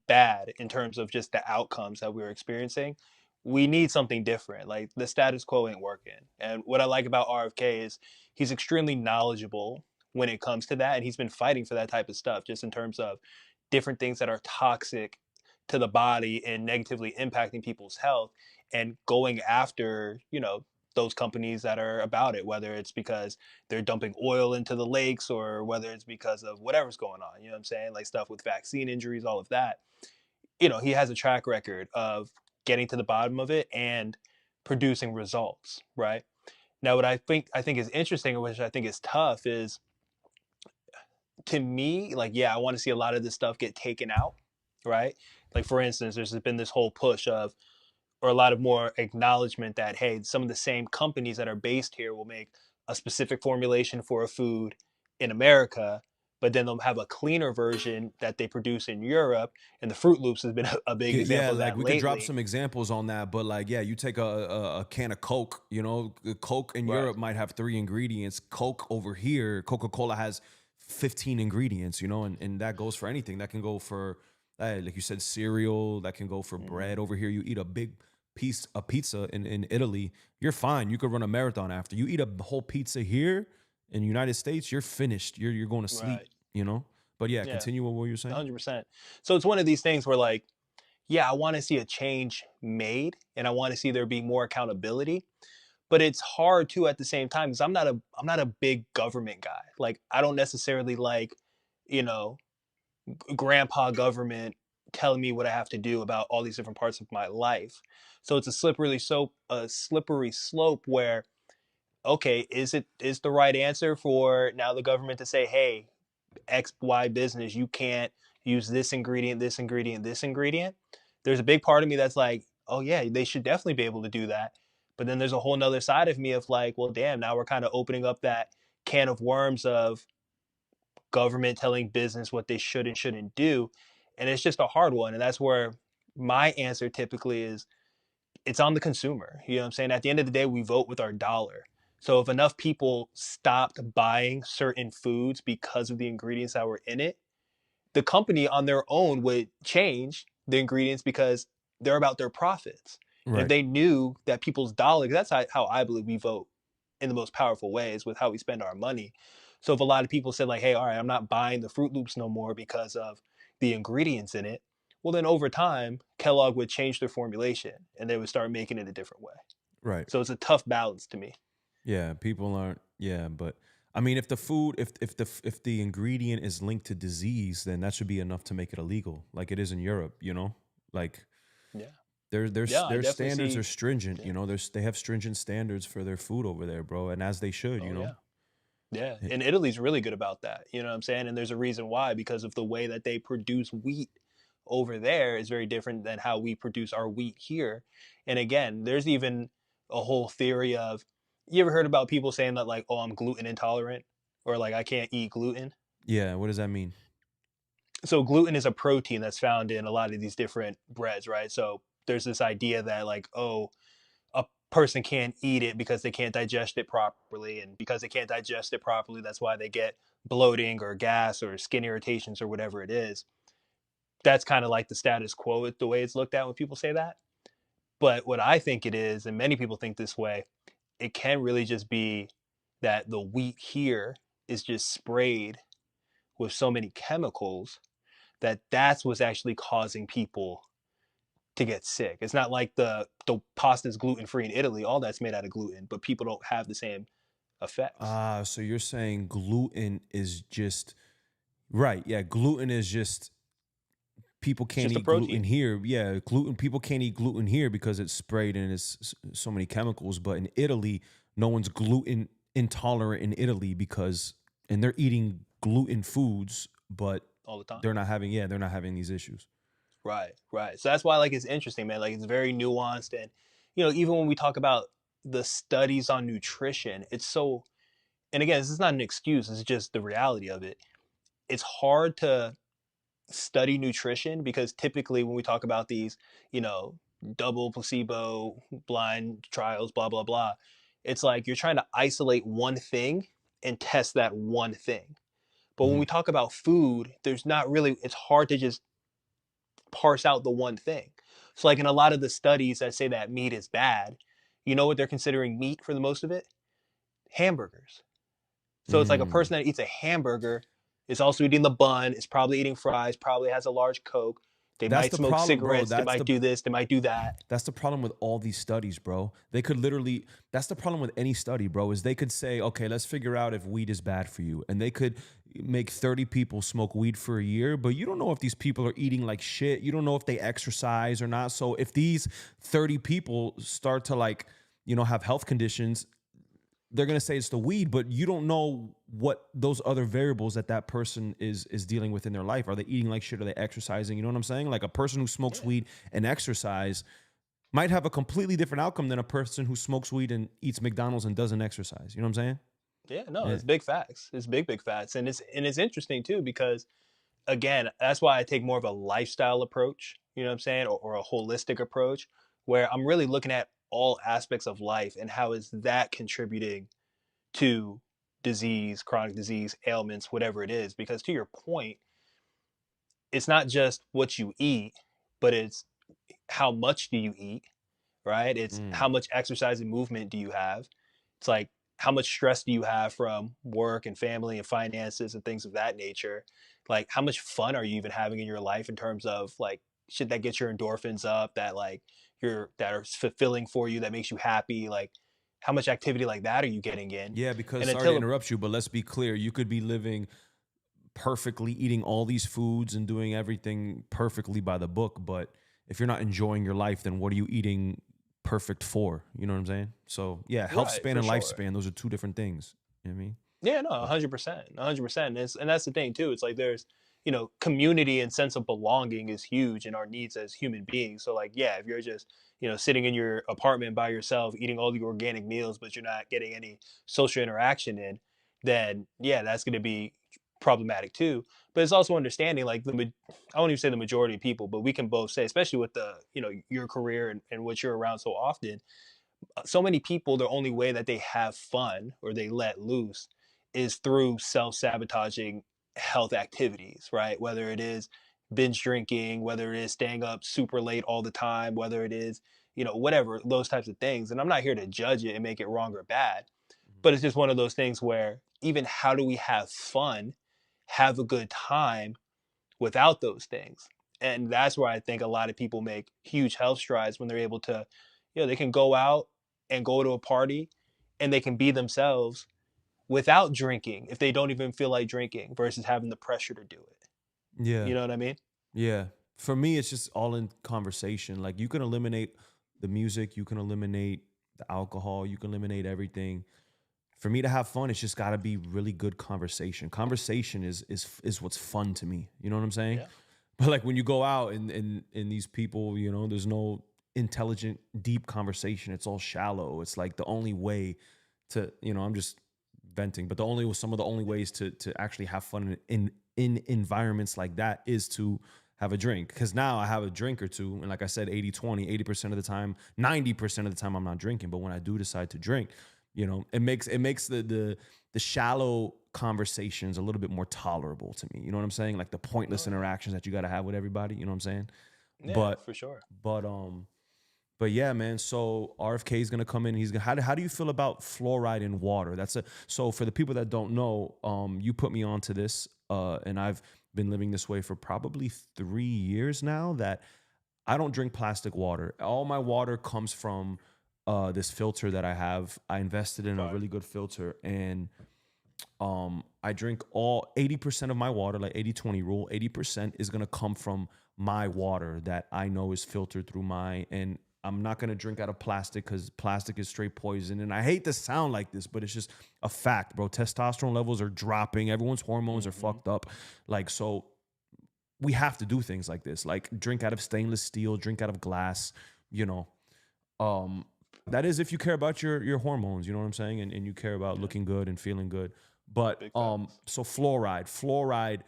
bad in terms of just the outcomes that we were experiencing. We need something different. Like the status quo ain't working. And what I like about RFK is he's extremely knowledgeable when it comes to that. And he's been fighting for that type of stuff, just in terms of different things that are toxic to the body and negatively impacting people's health, and going after, those companies that are about it, whether it's because they're dumping oil into the lakes or whether it's because of whatever's going on. You know what I'm saying? Like stuff with vaccine injuries, all of that. He has a track record of getting to the bottom of it and producing results, right? Now, what I think is interesting, which I think is tough, is to me, like, yeah, I want to see a lot of this stuff get taken out, right? Like, for instance, there's been this whole push of, or a lot of more acknowledgement that, hey, some of the same companies that are based here will make a specific formulation for a food in America, but then they'll have a cleaner version that they produce in Europe. And the Fruit Loops has been a big Yeah, example of like that we could drop lately. some examples on that, but like, yeah, you take a can of Coke. Coke in Right. Europe might have 3 ingredients. Coke over here, Coca-Cola has 15 ingredients. And that goes for anything. That can go for, like you said, cereal. That can go for Mm-hmm. bread. Over here, you eat a big a pizza in Italy, you're fine. You could run a marathon after. You eat a whole pizza here in the United States, you're finished. You're going to sleep, Right. you know? But yeah, Yeah. continue what you were saying. 100%. So it's one of these things where like, yeah, I want to see a change made and I want to see there be more accountability, but it's hard too at the same time because I'm not a big government guy. Like I don't necessarily like, you know, grandpa government telling me what I have to do about all these different parts of my life. So it's a slippery slope where okay, is the right answer for now the government to say, hey, XY business, you can't use this ingredient, this ingredient, this ingredient. There's a big part of me that's like, oh yeah, they should definitely be able to do that. But then there's a whole nother side of me of like, well, damn, now we're kind of opening up that can of worms of government telling business what they should and shouldn't do. And it's just a hard one. And that's where my answer typically is it's on the consumer. You know what I'm saying? At the end of the day, we vote with our dollar. So if enough people stopped buying certain foods because of the ingredients that were in it, the company on their own would change the ingredients because they're about their profits. And if Right. they knew that people's dollars, that's how I believe we vote in the most powerful ways with how we spend our money. So if a lot of people said like, hey, all right, I'm not buying the Fruit Loops no more because of the ingredients in it, well then over time, Kellogg would change their formulation and they would start making it a different way. Right. So it's a tough balance to me. Yeah, people aren't. Yeah, but I mean, if the food, if the ingredient is linked to disease, then that should be enough to make it illegal, like it is in Europe. You know, like Yeah. their Yeah, I their definitely standards see. are stringent. Yeah. You know, they have stringent standards for their food over there, bro, and as they should. You Oh know. yeah. Yeah. Eh, And Italy's really good about that. You know what I'm saying? And there's a reason why, because of the way that they produce wheat over there is very different than how we produce our wheat here. And again, there's even a whole theory of you ever heard about people saying that like, oh, I'm gluten intolerant or like I can't eat gluten? Yeah. What does that mean? So gluten is a protein that's found in a lot of these different breads, right? So there's this idea that like, oh, a person can't eat it because they can't digest it properly, and because they can't digest it properly, that's why they get bloating or gas or skin irritations or whatever it is. That's kind of like the status quo, the way it's looked at when people say that. But what I think it is, and many people think this way, it can really just be that the wheat here is just sprayed with so many chemicals that that's what's actually causing people to get sick. It's not like the pasta is gluten free in Italy. All that's made out of gluten, but people don't have the same effects. Ah, so you're saying gluten is just right? Yeah, gluten is just people It's can't just a eat gluten protein. here. Yeah, gluten people can't eat gluten here because it's sprayed and it's so many chemicals. But in Italy, no one's gluten intolerant in Italy because and they're eating gluten foods, but All the time. they're not having these issues. Right, right. So that's why like it's interesting, man. Like it's very nuanced, and even when we talk about the studies on nutrition, it's so. And again, this is not an excuse. It's just the reality of it. It's hard to study nutrition because typically when we talk about these, you know, double placebo blind trials, blah blah blah, it's like you're trying to isolate one thing and test that one thing. But when Hmm. we talk about food, there's not really. It's hard to just parse out the one thing. So like in a lot of the studies that say that meat is bad, you know what they're considering meat for the most of it? Hamburgers. So it's like a Mm. person that eats a hamburger is also eating the bun, is probably eating fries, probably has a large Coke. They That's might the smoke problem, bro. cigarettes, they might do this, they might do that. That's the problem with all these studies, bro. They could literally, that's the problem with any study, bro, is they could say, okay, let's figure out if weed is bad for you. And they could make 30 people smoke weed for a year, but you don't know if these people are eating like shit. You don't know if they exercise or not. So if these 30 people start to like, have health conditions, they're going to say it's the weed, but you don't know what those other variables that person is dealing with in their life. Are they eating like shit? Are they exercising? You know what I'm saying? Like a person who smokes Yeah. weed and exercise might have a completely different outcome than a person who smokes weed and eats McDonald's and doesn't exercise. You know what I'm saying? Yeah, no, Yeah. it's big facts. It's big facts. And it's interesting too because again, that's why I take more of a lifestyle approach, you know what I'm saying, or a holistic approach where I'm really looking at all aspects of life and how is that contributing to disease, chronic disease, ailments, whatever it is. Because to your point, it's not just what you eat, but it's how much do you eat, right? It's Mm. how much exercise and movement do you have? It's like how much stress do you have from work and family and finances and things of that nature? Like how much fun are you even having in your life in terms of like shit that gets your endorphins up, that like you're that are fulfilling for you, that makes you happy? Like how much activity like that are you getting in? Yeah, because And sorry to until interrupt you, but let's be clear. You could be living perfectly, eating all these foods and doing everything perfectly by the book, but if you're not enjoying your life, then what are you eating perfect for? You know what I'm saying? So yeah, health right, span for and sure. lifespan, those are two different things. You know what I mean? Yeah, no, But 100%, 100%. And that's the thing too. It's like there's, community and sense of belonging is huge in our needs as human beings. So like, yeah, if you're just, sitting in your apartment by yourself, eating all the organic meals, but you're not getting any social interaction in, then yeah, that's going to be problematic too. But it's also understanding like I won't even say the majority of people, but we can both say, especially with the, your career and what you're around so often, so many people, the only way that they have fun or they let loose is through self-sabotaging health activities, right? Whether it is binge drinking, whether it is staying up super late all the time, whether it is, whatever, those types of things. And I'm not here to judge it and make it wrong or bad, but it's just one of those things where even how do we have fun, have a good time without those things? And that's where I think a lot of people make huge health strides when they're able to, they can go out and go to a party and they can be themselves without drinking if they don't even feel like drinking versus having the pressure to do it. yeah, You know what I mean? yeah. For me, it's just all in conversation. Like you can eliminate the music, you can eliminate the alcohol, you can eliminate everything. For me to have fun, it's just got to be really good conversation. Conversation is what's fun to me. You know what I'm saying? Yeah. But like when you go out and these people, there's no intelligent, deep conversation. It's all shallow. It's like the only way to, I'm just venting, but some of the only ways to actually have fun in environments like that is to have a drink. Because now I have a drink or two, and like I said, 80% of the time, 90% of the time I'm not drinking. But when I do decide to drink, it makes the shallow conversations a little bit more tolerable to me. You know what I'm saying? Like the pointless Oh yeah. interactions that you got to have with everybody. You know what I'm saying? Yeah, But for sure. but but yeah, man. So RFK is gonna come in. He's gonna. How do you feel about fluoride in water? So for the people that don't know, you put me onto this, and I've been living this way for probably 3 years now. That I don't drink plastic water. All my water comes from this filter that I have. I invested in a Fire. really good filter, and I drink all 80% of my water, like 80-20 rule. 80% is gonna come from my water that I know is filtered through and I'm not gonna drink out of plastic because plastic is straight poison. And I hate to sound like this, but it's just a fact, bro. Testosterone levels are dropping. Everyone's hormones are Hmm. fucked up. Like, so we have to do things like this, like drink out of stainless steel, drink out of glass, you know. Um, that is if you care about your hormones, you know what I'm saying? And you care about Yeah, looking good and feeling good. But big facts. so fluoride,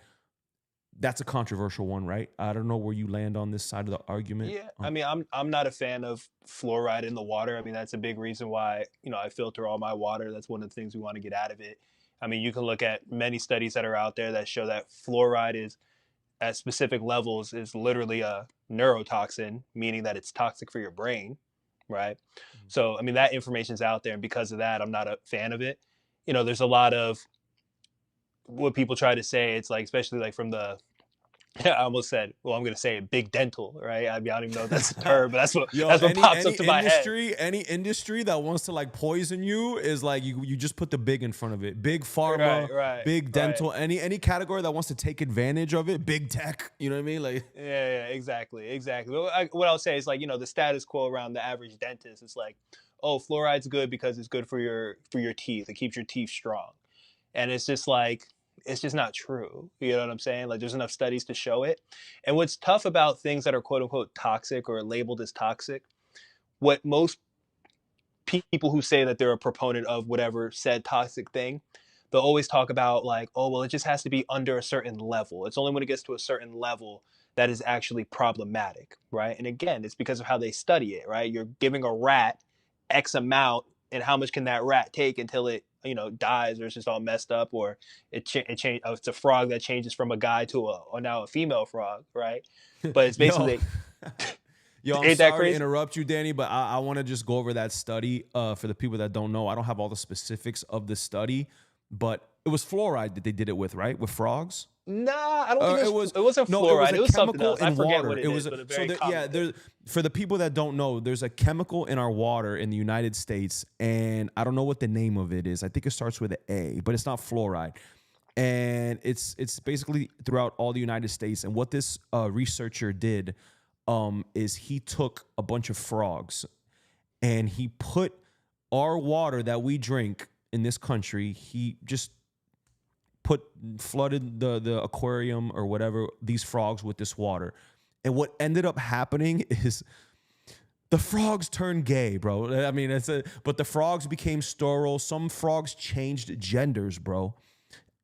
that's a controversial one, right? I don't know where you land on this side of the argument. Yeah, I mean, I'm not a fan of fluoride in the water. I mean, that's a big reason why I filter all my water. That's one of the things we want to get out of it. I mean, you can look at many studies that are out there that show that fluoride is at specific levels is literally a neurotoxin, meaning that it's toxic for your brain, right? So, I mean, that information's out there, and because of that, I'm not a fan of it. There's a lot of what people try to say. It's like, especially like from the I almost said, well, I'm going to say it, big dental, right? I mean, I don't even know if that's a term, but that's what Yo, that's what any pops any up to my head. industry that wants to like poison you is like you just put the big in front of it. Big Right, pharma, right, big right. dental, any category that wants to take advantage of it, big tech. You know what I mean? Like, Yeah, yeah, exactly, exactly. What I'll say is like the status quo around the average dentist is like, oh, fluoride's good because it's good for your teeth. It keeps your teeth strong, and it's just like it's just not true. You know what I'm saying? Like there's enough studies to show it. And what's tough about things that are quote unquote toxic or labeled as toxic, what most people who say that they're a proponent of whatever said toxic thing, they'll always talk about like, oh, well, it just has to be under a certain level. It's only when it gets to a certain level that is actually problematic, right? And again, it's because of how they study it, right? You're giving a rat X amount, and how much can that rat take until it, dies or it's just all messed up, or it's a frog that changes from a guy to a or now a female frog, right? But it's yo, basically Yo, I'm Ain't that sorry to crazy? interrupt you, Danny, but I want to just go over that study for the people that don't know. I don't have all the specifics of the study, but it was fluoride that they did it with, right? With frogs. Nah, I don't think It was it wasn't no, it was fluoride. a It was something chemical else. I in forget water. what It it was is, but a so very there, common yeah. thing. There for the people that don't know, there's a chemical in our water in the United States, and I don't know what the name of it is. I think it starts with an A, but it's not fluoride. And it's basically throughout all the United States. And what this researcher did is he took a bunch of frogs and he put our water that we drink in this country. He just put flooded the aquarium or whatever these frogs with this water. And what ended up happening is the frogs turned gay, bro. I mean, but the frogs became sterile. Some frogs changed genders, bro.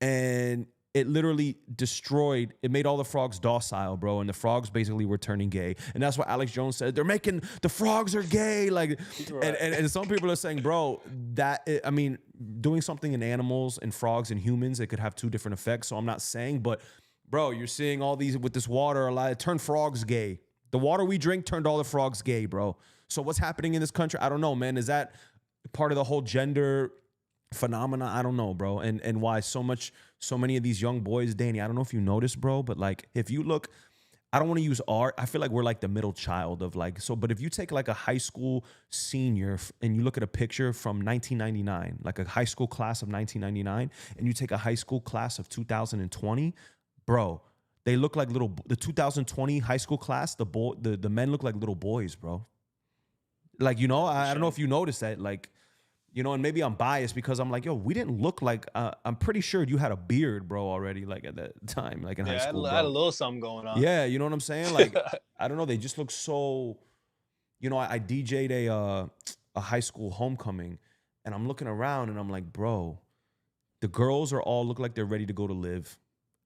And it literally destroyed, it made all the frogs docile, bro. And the frogs basically were turning gay. And that's what Alex Jones said. They're making, the frogs are gay. Like, Right. and some people are saying, bro, I mean, doing something in animals and frogs and humans, it could have two different effects. So I'm not saying, but bro, you're seeing all these with this water, it turned frogs gay. The water we drink turned all the frogs gay, bro. So what's happening in this country? I don't know, man. Is that part of the whole gender phenomena? I don't know, bro. And why so many of these young boys, Danny, I don't know if you noticed, bro, but like if you look, I don't want to use art. I feel like we're like the middle child of like, so, but if you take like a high school senior and you look at a picture from 1999, like a high school class of 1999, and you take a high school class of 2020, bro, they look like the 2020 high school class, the men look like little boys, bro. Like, I don't know if you noticed that, like, and maybe I'm biased because I'm like, yo, we didn't look like, I'm pretty sure you had a beard, bro, already, like at that time, like in high Yeah, school, I had a bro. little something going on. Yeah, you know what I'm saying? Like, I don't know, they just look so, I DJ'd a high school homecoming and I'm looking around and I'm like, bro, the girls are all look like they're ready to go to live.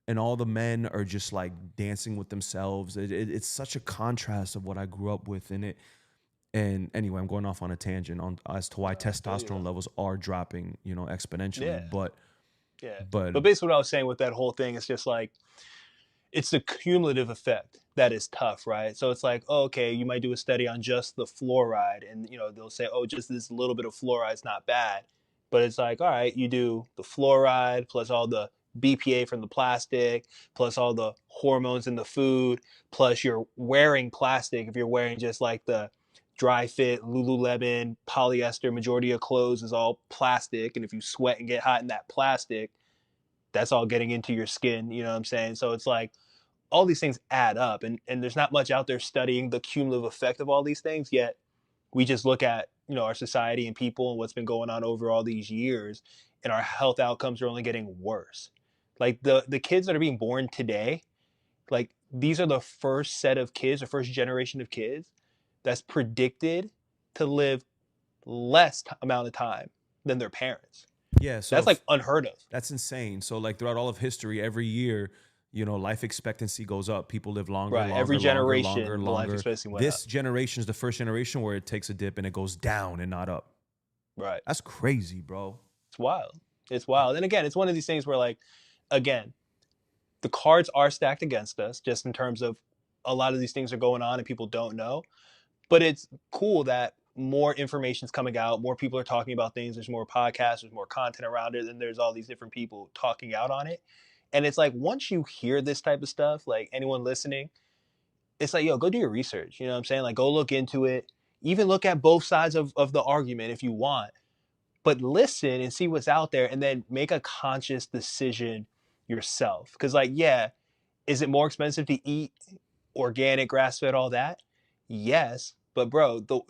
And all the men are just like dancing with themselves. It's such a contrast of what I grew up with in it. And anyway, I'm going off on a tangent on as to why testosterone levels are dropping, exponentially. Yeah, But yeah. but But basically, what I was saying with that whole thing is just like it's the cumulative effect that is tough, right? So it's like, oh, okay, you might do a study on just the fluoride, and they'll say, oh, just this little bit of fluoride is not bad, but it's like, all right, you do the fluoride plus all the BPA from the plastic, plus all the hormones in the food, plus you're wearing plastic. If you're wearing just like the dry fit Lululemon polyester, majority of clothes is all plastic, and if you sweat and get hot in that plastic, that's all getting into your skin. You know what I'm saying? So it's like all these things add up, and there's not much out there studying the cumulative effect of all these things. Yet we just look at our society and people and what's been going on over all these years, and our health outcomes are only getting worse. Like the kids that are being born today, like these are the first set of kids, or first generation of kids that's predicted to live less amount of time than their parents. yeah, so That's like unheard of. that's insane. So like throughout all of history, every year, life expectancy goes up. People live longer, Right. Every longer, longer, longer, generation, the life longer. expectancy went up. This generation is the first generation where it takes a dip and it goes down and not up. Right. That's crazy, bro. It's wild. It's wild. And again, it's one of these things where, like, again, the cards are stacked against us just in terms of a lot of these things are going on and people don't know. But it's cool that more information's coming out, more people are talking about things, there's more podcasts, there's more content around it, and there's all these different people talking out on it. And it's like once you hear this type of stuff, like anyone listening, it's like, yo, go do your research. You know what I'm saying? Like go look into it. Even look at both sides of the argument if you want, but listen and see what's out there and then make a conscious decision yourself. Because, like, yeah, is it more expensive to eat organic, grass fed, all that? Yes. But, bro, the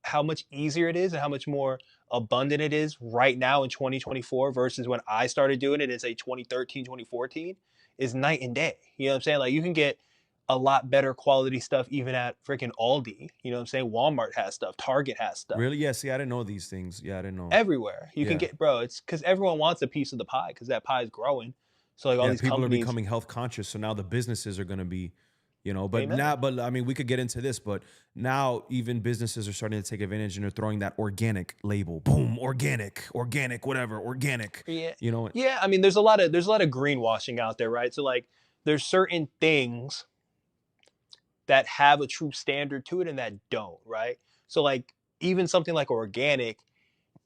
how much easier it is and how much more abundant it is right now in 2024 versus when I started doing it in, say, 2013, 2014 is night and day. You know what I'm saying? Like, you can get a lot better quality stuff even at freaking Aldi. You know what I'm saying? Walmart has stuff. Target has stuff. Really? Yeah. See, I didn't know these things. Yeah, I didn't know. Everywhere you can Yeah. get, bro. It's because everyone wants a piece of the pie because that pie is growing. So like all Yeah, these people are companies, becoming health conscious. So now the businesses are going to be, but amen. now, but I mean, we could get into this, but now even businesses are starting to take advantage and they're throwing that organic label. Boom, organic, whatever, organic. Yeah, You know, yeah. I mean, there's a lot of greenwashing out there, right? So like, there's certain things that have a true standard to it and that don't, right? So like even something like organic,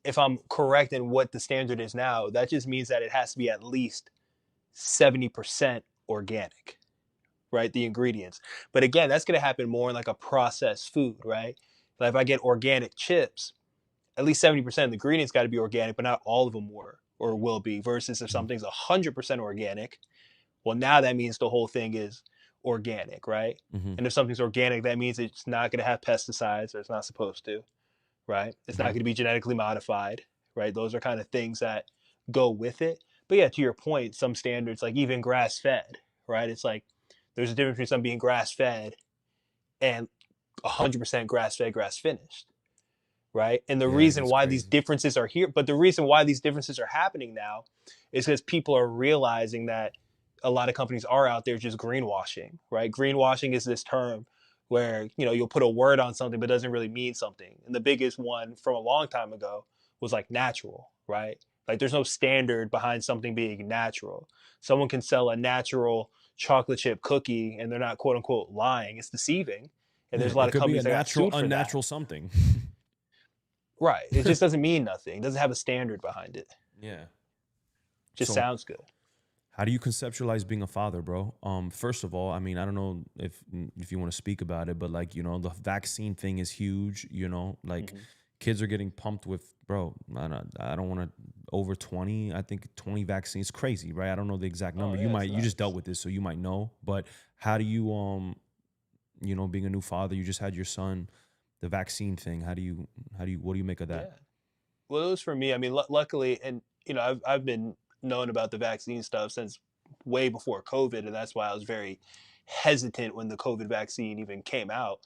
if I'm correct in what the standard is now, that just means that it has to be at least 70% organic, right? The ingredients. But again, that's going to happen more in like a processed food, right? Like if I get organic chips, at least 70% of the ingredients got to be organic, but not all of them were or will be. Versus if Mhm. something's 100% organic, well, now that means the whole thing is organic, right? Mhm. And if something's organic, that means it's not going to have pesticides or it's not supposed to, right? It's not Mhm. going to be genetically modified, right? Those are kind of things that go with it. But yeah, to your point, some standards, like even grass fed, right? It's like there's a difference between some being grass fed and 100% grass fed, grass finished, right? And the Yeah, reason that's why these crazy. differences are here, but the reason why these differences are happening now is because people are realizing that a lot of companies are out there just greenwashing, right? Greenwashing is this term where, you'll put a word on something but it doesn't really mean something. And the biggest one from a long time ago was like natural, right? Like there's no standard behind something being natural. Someone can sell a natural chocolate chip cookie and they're not quote unquote lying. It's deceiving. And Yeah, there's a lot it of could be a companies that got natural, sued for that. unnatural something. Right. It just doesn't mean nothing. It doesn't have a standard behind it. Yeah. It just So, sounds good. how do you conceptualize being a father, bro? First of all, I mean, I don't know if you want to speak about it, but like, the vaccine thing is huge, like Hmm. kids are getting pumped with, bro, I don't want to over 20, I think 20 vaccines, crazy, right? I don't know the exact Oh number. yeah, it's You just dealt nuts. with this, so you might know, but how do you, being a new father, you just had your son, the vaccine thing. What do you make of that? Yeah. Well, it was for me. I mean, luckily, and I've been knowing about the vaccine stuff since way before COVID, and that's why I was very hesitant when the COVID vaccine even came out.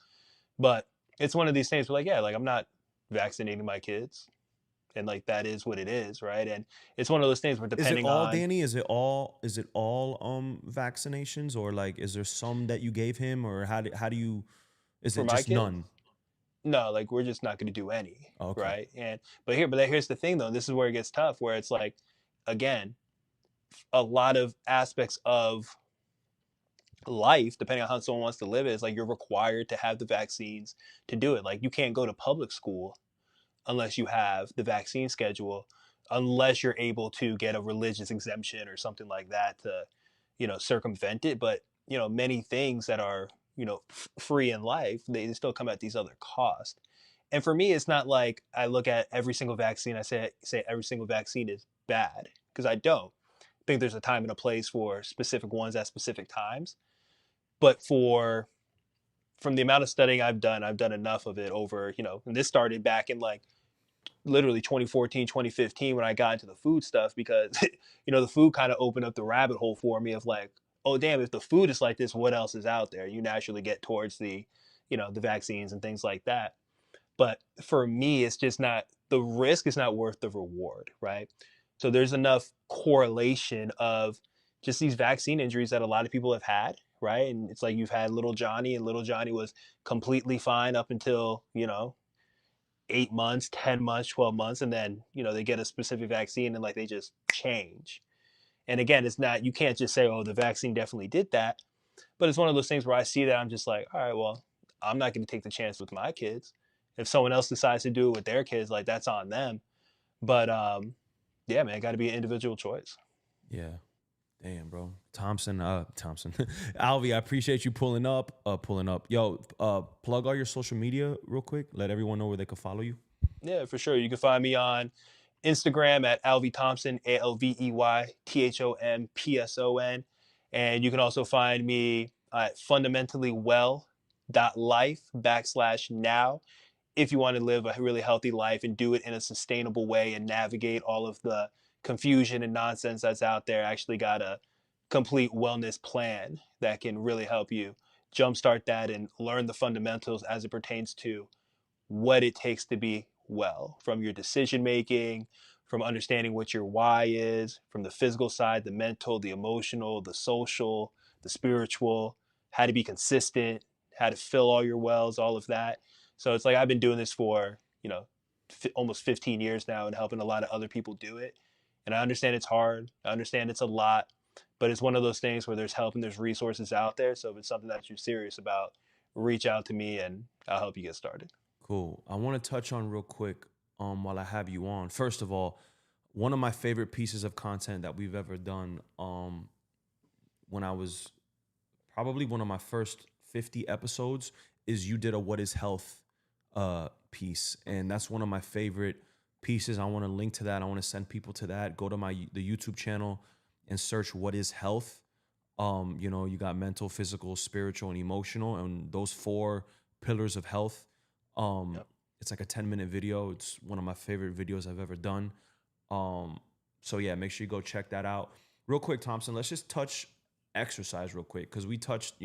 But it's one of these things where, like, yeah, like I'm not vaccinating my kids, and like that is what it is, right? And it's one of those things where Is it depending all, on Danny? Is it all vaccinations, or like is there some that you gave him, or how do you is for it my just kids, none? no, like we're just not going to do any, Oh, okay. right? And but here's the thing though. This is where it gets tough, where it's like, again, a lot of aspects of life, depending on how someone wants to live it, is like you're required to have the vaccines to do it. Like you can't go to public school unless you have the vaccine schedule, unless you're able to get a religious exemption or something like that to, circumvent it. But many things that are free in life, they still come at these other costs. And for me, it's not like I look at every single vaccine. I say every single vaccine is bad because I don't think there's a time and a place for specific ones at specific times. But from the amount of studying I've done enough of it over, and this started back in like literally 2014, 2015 when I got into the food stuff because, the food kind of opened up the rabbit hole for me of like, oh, damn, if the food is like this, what else is out there? You naturally get towards the vaccines and things like that. But for me, it's just not, the risk is not worth the reward, right? So there's enough correlation of just these vaccine injuries that a lot of people have had, right? And it's like you've had little Johnny, and little Johnny was completely fine up until, 8 months, 10 months, 12 months. And then, they get a specific vaccine and like they just change. And again, it's not, you can't just say, oh, the vaccine definitely did that. But it's one of those things where I see that I'm just like, all right, well, I'm not going to take the chance with my kids. If someone else decides to do it with their kids, like that's on them. But yeah, man, it got to be an individual choice. Yeah. Damn, bro. Thompson. Alvey, I appreciate you pulling up. Yo, plug all your social media real quick. Let everyone know where they can follow you. Yeah, for sure. You can find me on Instagram at Alvey Thompson, ALVEYTHOMPSON. And you can also find me at fundamentallywell.life /now if you want to live a really healthy life and do it in a sustainable way and navigate all of the confusion and nonsense that's out there. I actually got a complete wellness plan that can really help you jumpstart that and learn the fundamentals as it pertains to what it takes to be well, from your decision making, from understanding what your why is, from the physical side, the mental, the emotional, the social, the spiritual, how to be consistent, how to fill all your wells, all of that. So it's like I've been doing this for, almost 15 years now and helping a lot of other people do it. And I understand it's hard. I understand it's a lot, but it's one of those things where there's help and there's resources out there. So if it's something that you're serious about, reach out to me and I'll help you get started. Cool. I want to touch on real quick while I have you on. First of all, one of my favorite pieces of content that we've ever done when I was probably one of my first 50 episodes is you did a what is health piece, and that's one of my favorite pieces. I want to link to that. I want to send people to that. Go to the YouTube channel and search what is health. You got mental, physical, spiritual, and emotional, and those four pillars of health. Um, Yep. it's like a 10-minute video. It's one of my favorite videos I've ever done. Um, so yeah, make sure you go check that out. Real quick, Thompson, let's just touch exercise real quick because we touched,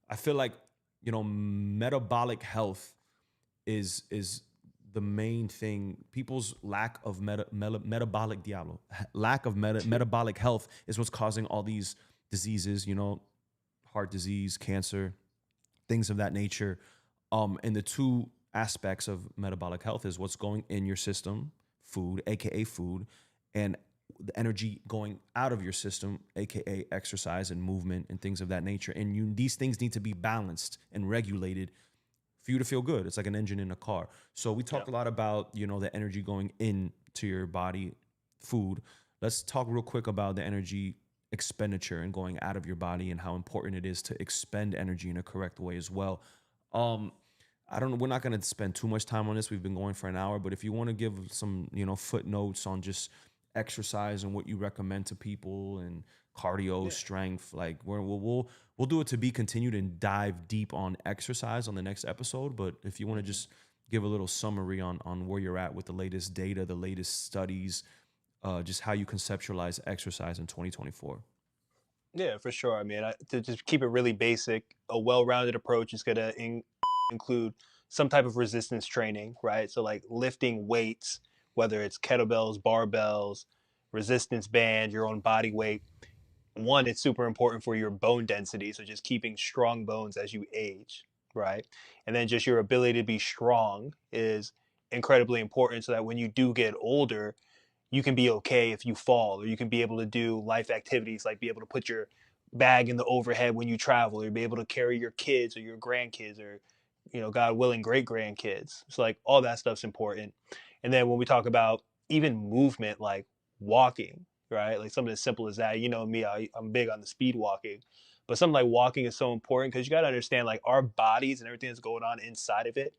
I feel like, metabolic health is the main thing. People's lack of metabolic metabolic health is what's causing all these diseases, heart disease, cancer, things of that nature. And the two aspects of metabolic health is what's going in your system, food, aka food, and the energy going out of your system, aka exercise and movement and things of that nature. And these things need to be balanced and regulated for you to feel good. It's like an engine in a car. So we talked Yep. a lot about, the energy going into your body, food. Let's talk real quick about the energy expenditure and going out of your body and how important it is to expend energy in a correct way as well. Um, I don't know. We're not going to spend too much time on this. We've been going for an hour, but if you want to give some, footnotes on just exercise and what you recommend to people and cardio, Yeah. strength, like we'll do it to be continued and dive deep on exercise on the next episode. But if you want to Mhm. just give a little summary on where you're at with the latest data, the latest studies, just how you conceptualize exercise in 2024. Yeah, for sure. I mean, to just keep it really basic, a well-rounded approach is going to include some type of resistance training, right? So, like lifting weights, whether it's kettlebells, barbells, resistance bands, your own body weight. One, it's super important for your bone density. So, just keeping strong bones as you age, right? And then just your ability to be strong is incredibly important so that when you do get older, you can be okay if you fall, or you can be able to do life activities like be able to put your bag in the overhead when you travel, or be able to carry your kids or your grandkids, or God willing, great grandkids. So like all that stuff's important. And then when we talk about even movement, like walking, right? Like something as simple as that. You know me, I'm big on the speed walking, but something like walking is so important because you got to understand like our bodies and everything that's going on inside of it,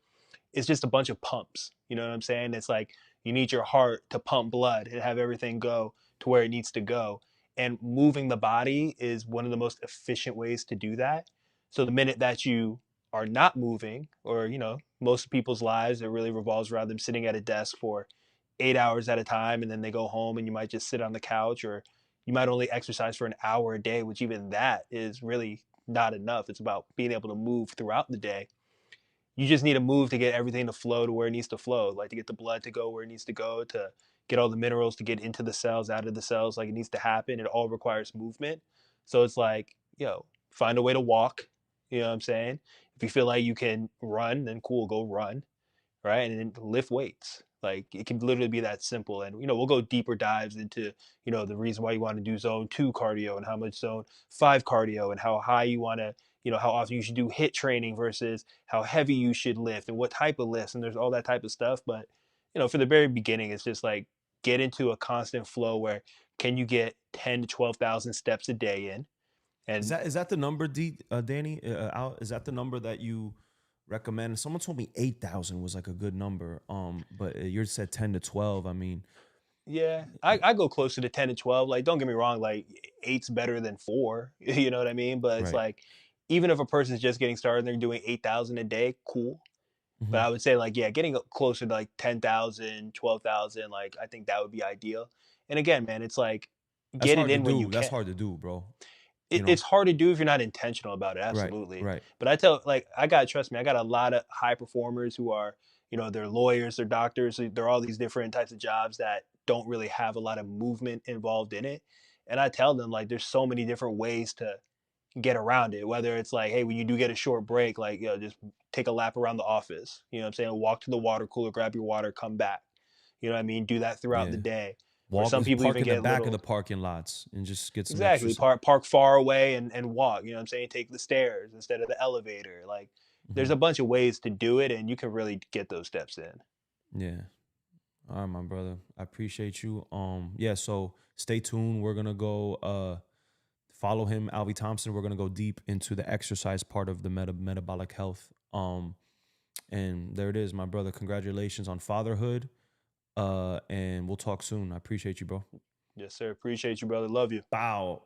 it's just a bunch of pumps. You know what I'm saying? It's like you need your heart to pump blood and have everything go to where it needs to go. And moving the body is one of the most efficient ways to do that. So the minute that you are not moving, or most people's lives, it really revolves around them sitting at a desk for 8 hours at a time, and then they go home and you might just sit on the couch, or you might only exercise for an hour a day, which even that is really not enough. It's about being able to move throughout the day. You just need to move to get everything to flow to where it needs to flow, like to get the blood to go where it needs to go, to get all the minerals to get into the cells, out of the cells, like it needs to happen. It all requires movement. So it's like, find a way to walk. You know what I'm saying? If you feel like you can run, then cool, go run, right? And then lift weights. Like it can literally be that simple. And we'll go deeper dives into the reason why you want to do zone 2 cardio and how much zone 5 cardio, and how high you want to, how often you should do hit training versus how heavy you should lift and what type of lifts. And there's all that type of stuff. But for the very beginning, it's just like get into a constant flow where can you get 10 to 12,000 steps a day in. Is And that the number, Danny? Is that the number that you recommend? Someone told me 8,000 was like a good number. But you said 10 to 12. I mean, yeah, I go closer to 10 to 12. Like, don't get me wrong, like eight's better than four. You know what I mean? But it's right. like, even if a person's just getting started and they're doing 8,000 a day, cool. But Hmm. I would say, like, yeah, getting closer to like 10,000, 12,000, like, I think that would be ideal. And again, man, it's like, That's get it hard to in when you do. That's can. hard to do, bro. It's hard to do if you're not intentional about it, Right, absolutely. right. But trust me, I got a lot of high performers who are, they're lawyers, they're doctors, they're all these different types of jobs that don't really have a lot of movement involved in it. And I tell them, like, there's so many different ways to get around it. Whether it's like, hey, when you do get a short break, like, just take a lap around the office. You know what I'm saying? Walk to the water cooler, grab your water, come back. You know what I mean? Do that throughout the Yeah. day. Or Walk, some people park even in the get back of little. the parking lots and just get some Exactly. exercise. Park far away and walk. You know what I'm saying? Take the stairs instead of the elevator. Like, there's Hmm. a bunch of ways to do it, and you can really get those steps in. Yeah. All right, my brother. I appreciate you. Yeah, so stay tuned. We're gonna go follow him, Alvey Thompson. We're gonna go deep into the exercise part of the metabolic health. And there it is, my brother. Congratulations on fatherhood. And we'll talk soon. I appreciate you, bro. Yes, sir. Appreciate you, brother. Love you. Bow.